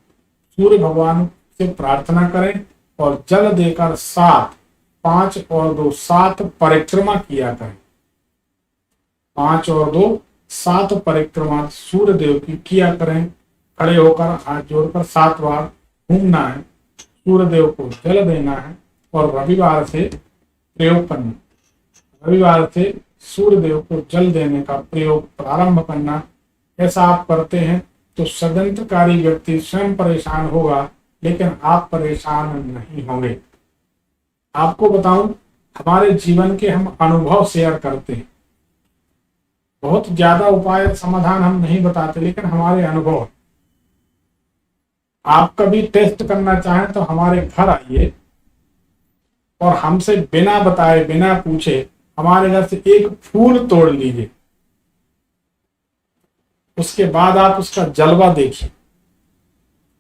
सूर्य भगवान से प्रार्थना करें और जल देकर 7, 5 और 2, 7 परिक्रमा किया करें। 5 और 2, 7 परिक्रमा सूर्य देव की किया करें। खड़े होकर हाथ जोड़कर 7 बार घूमना है, सूर्य देव को जल देना है और रविवार से प्रयोग करना। रविवार से सूर्य देव को जल देने का प्रयोग प्रारंभ करना। ऐसा आप करते हैं तो षड्यंत्रकारी व्यक्ति स्वयं परेशान होगा, लेकिन आप परेशान नहीं होंगे। आपको बताऊं, हमारे जीवन के हम अनुभव शेयर करते हैं। बहुत ज्यादा उपाय समाधान हम नहीं बताते, लेकिन हमारे अनुभव। आप कभी टेस्ट करना चाहें तो हमारे घर आइए और हमसे बिना बताए, बिना पूछे हमारे घर से एक फूल तोड़ लीजिए। उसके बाद आप उसका जलवा देखिए।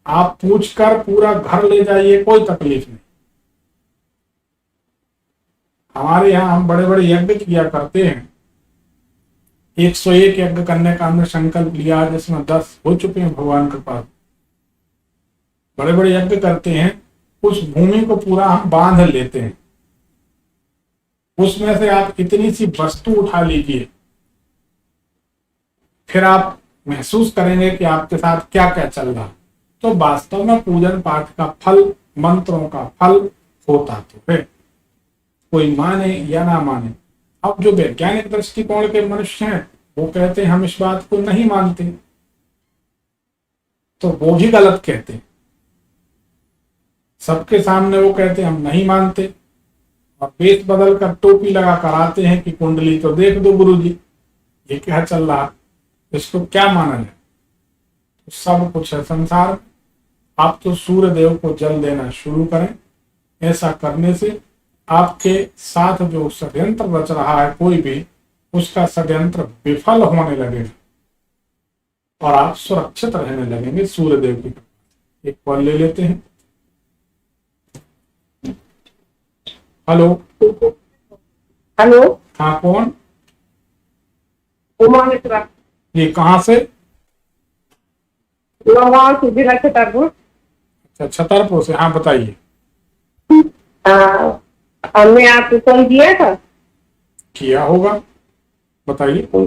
आप पूछकर पूरा घर ले जाइए, कोई तकलीफ नहीं। हमारे यहाँ हम बड़े बड़े यज्ञ किया करते हैं। 101 यज्ञ करने का हमने संकल्प लिया, जिसमें 10 हो चुके हैं भगवान के पास। बड़े बड़े यज्ञ करते हैं, उस भूमि को पूरा हम बांध लेते हैं। उसमें से आप इतनी सी वस्तु उठा लीजिए, फिर आप महसूस करेंगे कि आपके साथ क्या क्या चल रहा। तो वास्तव में पूजन पाठ का फल, मंत्रों का फल होता तो है, कोई माने या ना माने। अब जो वैज्ञानिक दृष्टिकोण के मनुष्य हैं वो कहते हैं हम इस बात को नहीं मानते, तो वो भी गलत कहते हैं। सबके सामने वो कहते हैं हम नहीं मानते, और पेट बदल कर टोपी लगा कर आते हैं कि कुंडली तो देख दो गुरुजी, ये क्या चल रहा, इसको क्या माना जाए। तो सब कुछ है संसार में। आप तो सूर्य देव को जल देना शुरू करें। ऐसा करने से आपके साथ जो षड्यंत्र रच रहा है कोई भी, उसका षड्यंत्र विफल होने लगेगा और आप सुरक्षित रहने लगेंगे सूर्य देव की कृपा। एक कॉल ले लेते हैं। हेलो। हेलो। हाँ, कौन? उमा मिश्रा। ये कहाँ से? लोहार से, जिला छतरपुर। अच्छा, छतरपुर से। हाँ, बताइए। हमने आपको कॉल किया था। किया होगा, बताइए। तो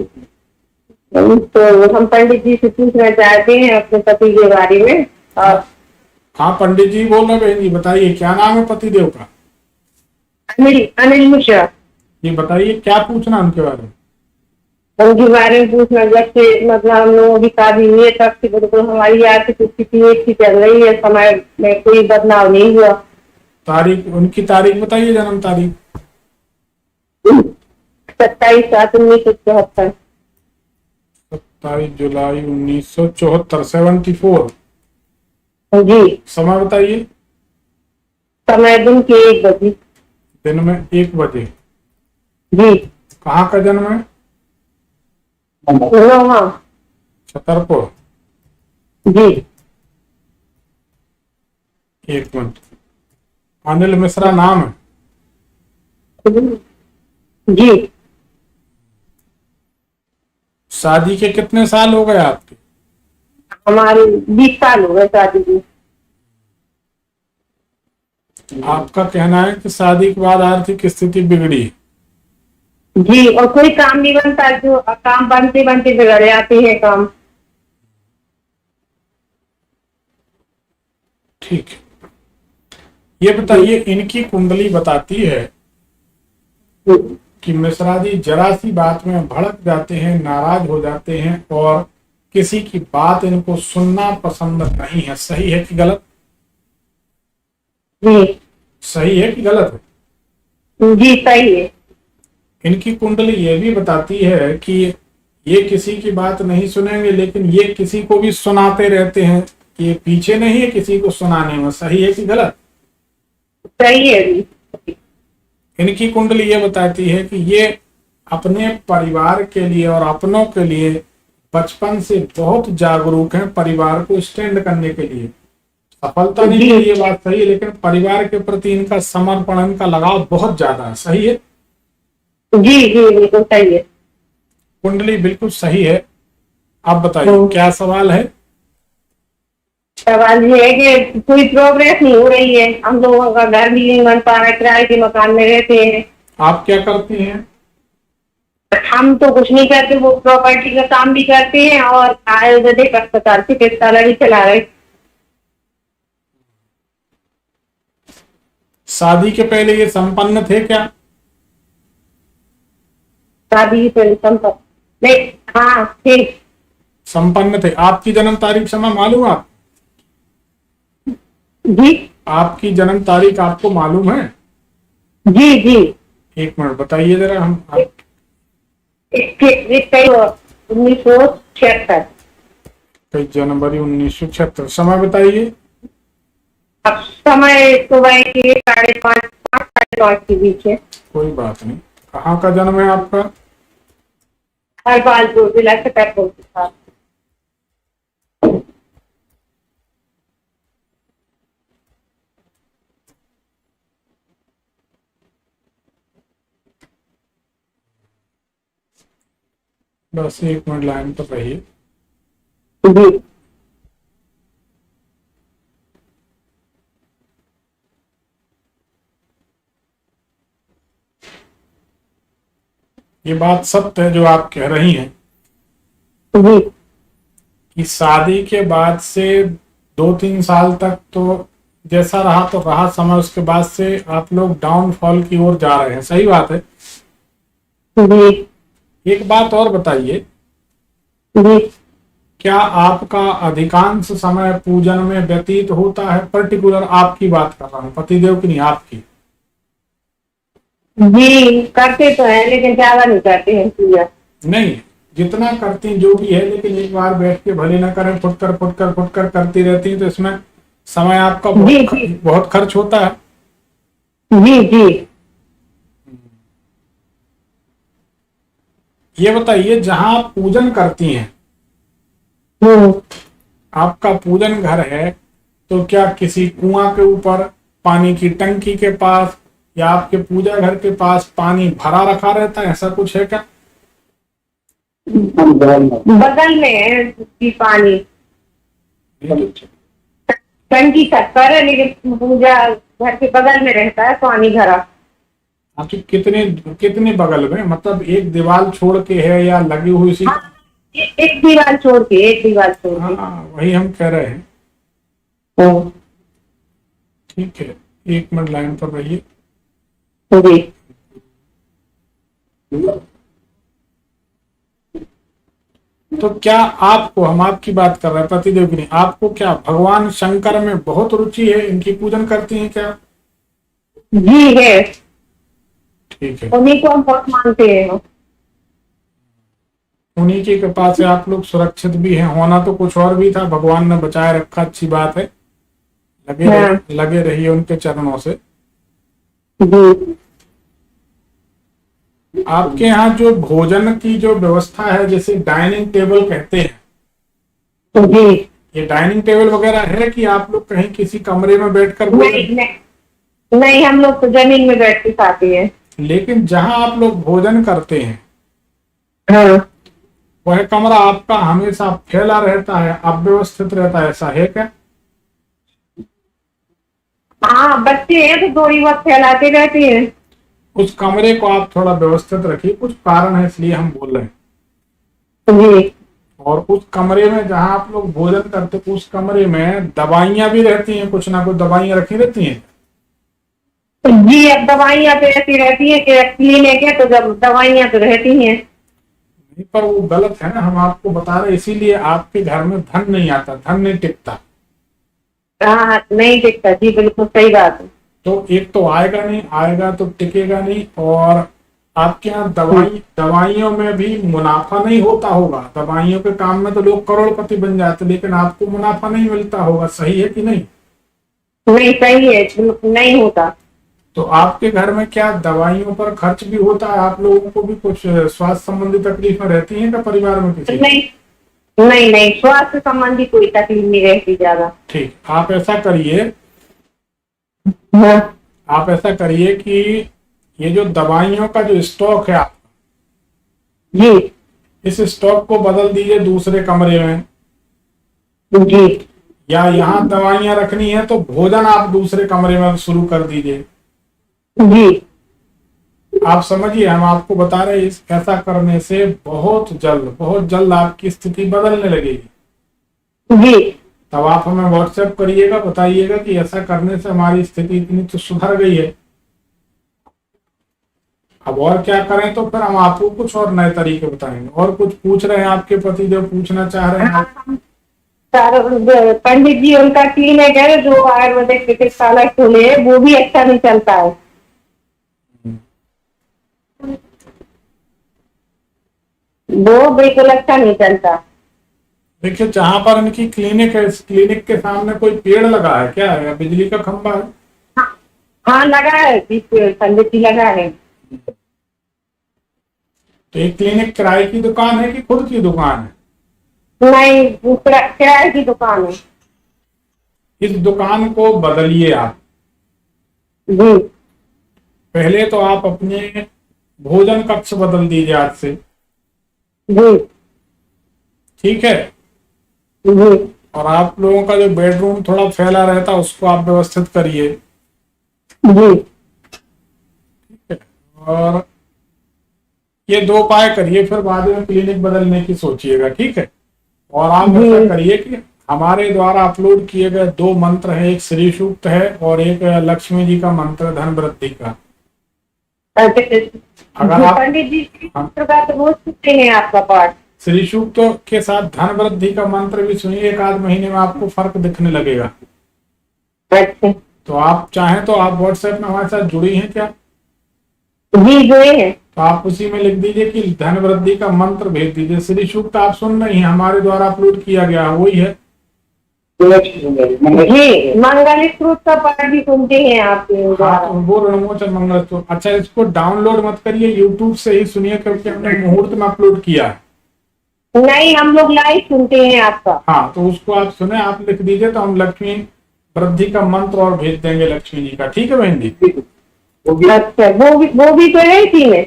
हम पंडित जी से पूछना चाहते हैं अपने पति के बारे में। हाँ, पंडित जी बोल रहे बहन जी, बताइए क्या नाम है पति देव का? अनिल मिश्रा। ये बताइए क्या पूछना उनके बारे में? उनके बारे में पूछना, जब से मतलब हम लोगों की शादी हुई है तब से बिल्कुल हमारी आर्थिक स्थिति एक ही चल रही है, समय में कोई बदलाव नहीं हुआ। तारीख, उनकी तारीख बताइए, जन्म तारीख। 27/7/1974। 27 जुलाई 1974, 74। जी। समय बताइए। समय दिन के 1 बजे। दिन में 1 बजे। जी। कहाँ का जन्म है? लोहा। छतरपुर। जी। 1 मिनट। अनिल मिश्रा नाम है। जी। शादी के कितने साल हो गए आपके? हमारे 20 साल हो गए शादी की। आपका कहना है कि शादी के बाद आर्थिक स्थिति बिगड़ी। जी, और कोई काम नहीं बनता, जो काम बनते बनते बिगड़ जाते हैं काम। ठीक है, ये बताइए, इनकी कुंडली बताती है कि मिश्रा जी जरा सी बात में भड़क जाते हैं, नाराज हो जाते हैं और किसी की बात इनको सुनना पसंद नहीं है। सही है कि गलत? जी। सही है कि गलत है? जी, सही है। इनकी कुंडली ये भी बताती है कि ये किसी की बात नहीं सुनेंगे, लेकिन ये किसी को भी सुनाते रहते हैं। ये पीछे नहीं है किसी को सुनाने में, सही है कि गलत? सही है जी। इनकी कुंडली ये बताती है कि ये अपने परिवार के लिए और अपनों के लिए बचपन से बहुत जागरूक हैं, परिवार को स्टैंड करने के लिए। सफलता नहीं है, ये बात सही है, लेकिन परिवार के प्रति इनका समर्पण, इनका लगाव बहुत ज्यादा है। सही है? जी जी बिल्कुल सही है। कुंडली बिल्कुल सही है। आप बताइए क्या सवाल है? सवाल ये है कि कोई प्रोग्रेस नहीं हो रही है, हम लोगों का घर भी नहीं बन पा रहा है, किराए के मकान में रहते हैं। आप क्या करती हैं? हम तो कुछ नहीं करते, वो प्रॉपर्टी का काम भी करते हैं और आयुर्वेदिक अस्पताल चिकित्सालय भी चला रहे। शादी के पहले ये संपन्न थे क्या? शादी से संपर्क नहीं, हाँ ठीक। संपन्न थे। आपकी जन्म तारीख समय मालूम है? आप जी आपकी जन्म तारीख आपको मालूम है? जी जी। एक मिनट बताइए जरा। हम 1976। 21 जनवरी 1976। समय बताइए। अब समय सुबह के 5:30 5:30 के बीच है। कोई बात नहीं। कहाँ का जन्म है आपका? हरपालपुर जिला छतरपुर के साथ। बस 1 मिनट लाइन पर रहिए। जी ये बात सत्य है जो आप कह रही हैं जी कि शादी के बाद से 2-3 साल तक तो जैसा रहा तो रहा समय, उसके बाद से आप लोग डाउनफॉल की ओर जा रहे हैं। सही बात है? जी एक बात और बताइए, जी। क्या आपका अधिकांश समय पूजन में व्यतीत होता है? पर्टिकुलर आपकी बात कर रहा हूँ, पतिदेव की नहीं, आपकी। जी करते तो है लेकिन ज्यादा नहीं करते हैं पूजा। नहीं, जितना करती जो भी है, लेकिन एक बार बैठ के भले ना करें, फुटकर फुटकर फुटकर करती रहती है, तो इसमें समय आपका जी, बहुत खर्च होता है। जी जी। ये बताइए, जहां आप पूजन करती हैं, आपका पूजन घर है, तो क्या किसी कुआं के ऊपर, पानी की टंकी के पास, या आपके पूजा घर के पास पानी भरा रखा रहता है? ऐसा कुछ है क्या? बगल में है कि पानी टंकी छत पर है, लेकिन पूजा घर के बगल में रहता है पानी भरा। आप कितने कितने बगल में, मतलब एक दीवार छोड़ के है या लगी हुई सी? हाँ, एक दीवार छोड़ के, एक दीवार छोड़ के। हाँ, वही हम कह रहे हैं। ठीक है, 1 मिनट लाइन पर रहिए। जी तो क्या आपको, हम आपकी बात कर रहे हैं, पतिदेव की नहीं, आपको क्या भगवान शंकर में बहुत रुचि है? इनकी पूजन करती हैं क्या? जी है, ठीक है। उन्हीं को हम बहुत मानते हैं। उन्हीं की कृपा से आप लोग सुरक्षित भी हैं। होना तो कुछ और भी था, भगवान ने बचाए रखा, अच्छी बात है। लगे रहिए उनके चरणों से। जी आपके यहाँ जो भोजन की जो व्यवस्था है, जैसे डाइनिंग टेबल कहते हैं, जी। ये डाइनिंग टेबल वगैरह है कि आप लोग कहीं किसी कमरे में बैठकर नहीं, नहीं नहीं, हम लोग तो जमीन में बैठ के खाते हैं। लेकिन जहां आप लोग भोजन करते हैं, हाँ वह कमरा आपका हमेशा फैला रहता है, अव्यवस्थित रहता है, ऐसा है क्या? हाँ, बच्चे हैं तो थोड़ी बहुत फैलाते रहते हैं। उस कमरे को आप थोड़ा व्यवस्थित रखिए, कुछ कारण है इसलिए हम बोल रहे हैं। जी और उस कमरे में जहां आप लोग भोजन करते, उस कमरे में दवाइयां भी रहती हैं, कुछ ना कुछ दवाइयां रखी रहती हैं। जी, अब दवाइयाँ तो ऐसी रहती है कि क्लिनिक है तो जब दवाइयाँ तो रहती हैं। नहीं, पर वो गलत है ना, हम आपको बता रहे, इसीलिए आपके घर में धन नहीं आता, धन नहीं टिकता। हाँ नहीं दिखता जी, बिल्कुल सही बात है। तो एक तो आएगा नहीं, आएगा तो टिकेगा नहीं, और आपके यहाँ दवाइयों में भी मुनाफा नहीं होता होगा। दवाइयों के काम में तो लोग करोड़पति बन जाते, लेकिन आपको मुनाफा नहीं मिलता होगा, सही है कि नहीं? नहीं सही है, नहीं होता। तो आपके घर में क्या दवाइयों पर खर्च भी होता है? आप लोगों को भी कुछ स्वास्थ्य संबंधी तकलीफें रहती हैं क्या परिवार में किसी? नहीं नहीं नहीं, स्वास्थ्य संबंधी कोई तकलीफ नहीं रहती ज्यादा। ठीक, आप ऐसा करिए, हाँ आप ऐसा करिए कि ये जो दवाइयों का जो स्टॉक है आपका, जी इस स्टॉक को बदल दीजिए दूसरे कमरे में, जी या यहाँ दवाइयां रखनी है तो भोजन आप दूसरे कमरे में शुरू कर दीजिए। जी आप समझिए, हम आपको बता रहे हैं ऐसा करने से बहुत जल्द आपकी स्थिति बदलने लगेगी। जी तब आप हमें व्हाट्सएप करिएगा, बताइएगा कि ऐसा करने से हमारी स्थिति इतनी तो सुधर गई है, अब और क्या करें। तो फिर हम आपको कुछ और नए तरीके बताएंगे। और कुछ पूछ रहे हैं आपके पति जो पूछना चाह रहे हैं? सर पंडित जी, उनका क्लिनिक है जो आयुर्वेदिक चिकित्सालय खोले है, वो भी अच्छा नहीं चलता है। वो बिल्कुल अच्छा नहीं चलता। देखिए, जहां पर इनकी क्लिनिक है, इस क्लिनिक के सामने कोई पेड़ लगा है क्या, या बिजली का खंभा है? हाँ लगा है, पंडित जी लगा है। तो एक क्लिनिक किराए की दुकान है कि खुद की दुकान है? नहीं, वो किराए की दुकान है। इस दुकान को बदलिए आप। जी पहले तो आप अपने भोजन कक्ष बदल दीजिए आज से, जी ठीक है? जी और आप लोगों का जो बेडरूम थोड़ा फैला रहता है उसको आप व्यवस्थित करिए, जी ठीक है? और ये 2 उपाय करिए, फिर बाद में क्लिनिक बदलने की सोचिएगा, ठीक है? और आप ऐसा करिए कि हमारे द्वारा अपलोड किए गए 2 मंत्र हैं, एक श्री सूक्त है और एक लक्ष्मी जी का मंत्र धन वृद्धि का। अगर आप पंडित जी रोज सुनते हैं आपका पाठ। श्री सूक्त के साथ धन वृद्धि का मंत्र भी सुनिए, 1 आध महीने में आपको फर्क दिखने लगेगा। अच्छा तो आप चाहें तो आप व्हाट्सएप में हमारे साथ जुड़ी हैं क्या? जी जुड़े हैं। तो आप उसी में लिख दीजिए कि धन वृद्धि का मंत्र भेज दीजिए। श्री सूक्त आप सुन रही हैं, हमारे द्वारा अपलोड किया गया है, वही है। जी मंगल स्रोत का पाठ भी सुनते हैं आपके हाँ, द्वारा। तो वो रणमोचन मंगल स्रोत। अच्छा, इसको डाउनलोड मत करिए, यूट्यूब से ही सुनिए, क्योंकि हमने मुहूर्त में अपलोड किया है। नहीं, हम लोग लाइव सुनते हैं आपका। हाँ, तो उसको आप सुने, आप लिख दीजिए तो हम लक्ष्मी वृद्धि का मंत्र और भेज देंगे लक्ष्मी जी का, ठीक है बहन जी? अच्छा, वो भी तो है इसी में।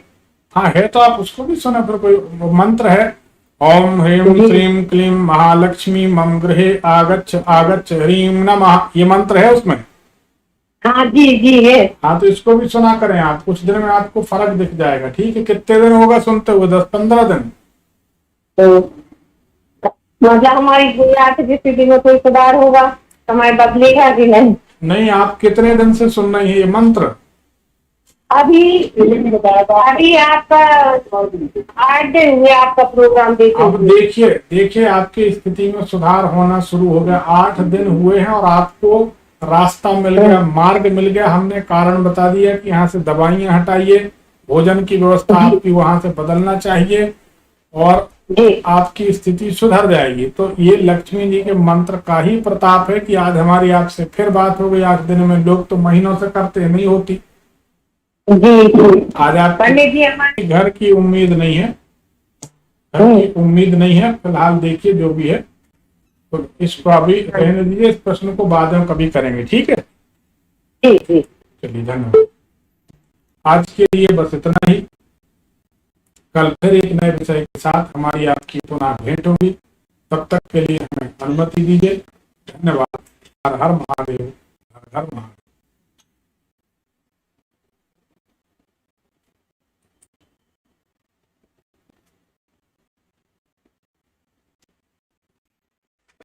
हाँ है, तो आप उसको भी सुना। फिर कोई मंत्र है, ओम ह्रीं श्रीं क्लीं महालक्ष्मी मम गृहे आगच्छ आगच्छ ह्रीं नमः, ये मंत्र है उसमें। हाँ जी जी है। हाँ, तो इसको भी सुना करें आप, कुछ दिन में आपको फर्क दिख जाएगा, ठीक है? कितने दिन होगा सुनते हुए? 10-15 दिन। तो मतलब हमारी आर्थिक स्थिति में कोई सुधार होगा, समय बदलेगा कि नहीं? नहीं, आप कितने दिन से सुन रही है ये मंत्र? अभी आपका 8 दिन हुए आपका प्रोग्राम देखे अब हुए। देखिए आपकी स्थिति में सुधार होना शुरू हो गया। 8 दिन हुए हैं और आपको रास्ता मिल गया, मार्ग मिल गया। हमने कारण बता दिया कि यहाँ से दवाइयां हटाइए, भोजन की व्यवस्था आपकी वहां से बदलना चाहिए और आपकी स्थिति सुधर जाएगी। तो ये लक्ष्मी जी के मंत्र का ही प्रताप है कि आज हमारी आपसे फिर बात हो गई 8 दिन में। लोग तो महीनों से करते, नहीं होती। जी आज आप पंडित जी हमारे घर की उम्मीद नहीं है, घर की उम्मीद नहीं है फिलहाल। देखिए जो भी है, तो इसको अभी रहने दीजिए, इस प्रश्न को बाद में कभी करेंगे, ठीक है? जी जी चलिए, धन्यवाद। आज के लिए बस इतना ही। कल फिर एक नए विषय के साथ हमारी आपकी पुनः भेंट होगी। तब तक के लिए हमें अनुमति दीजिए। धन्यवाद। हर हर महादेव, हर हर महादेव।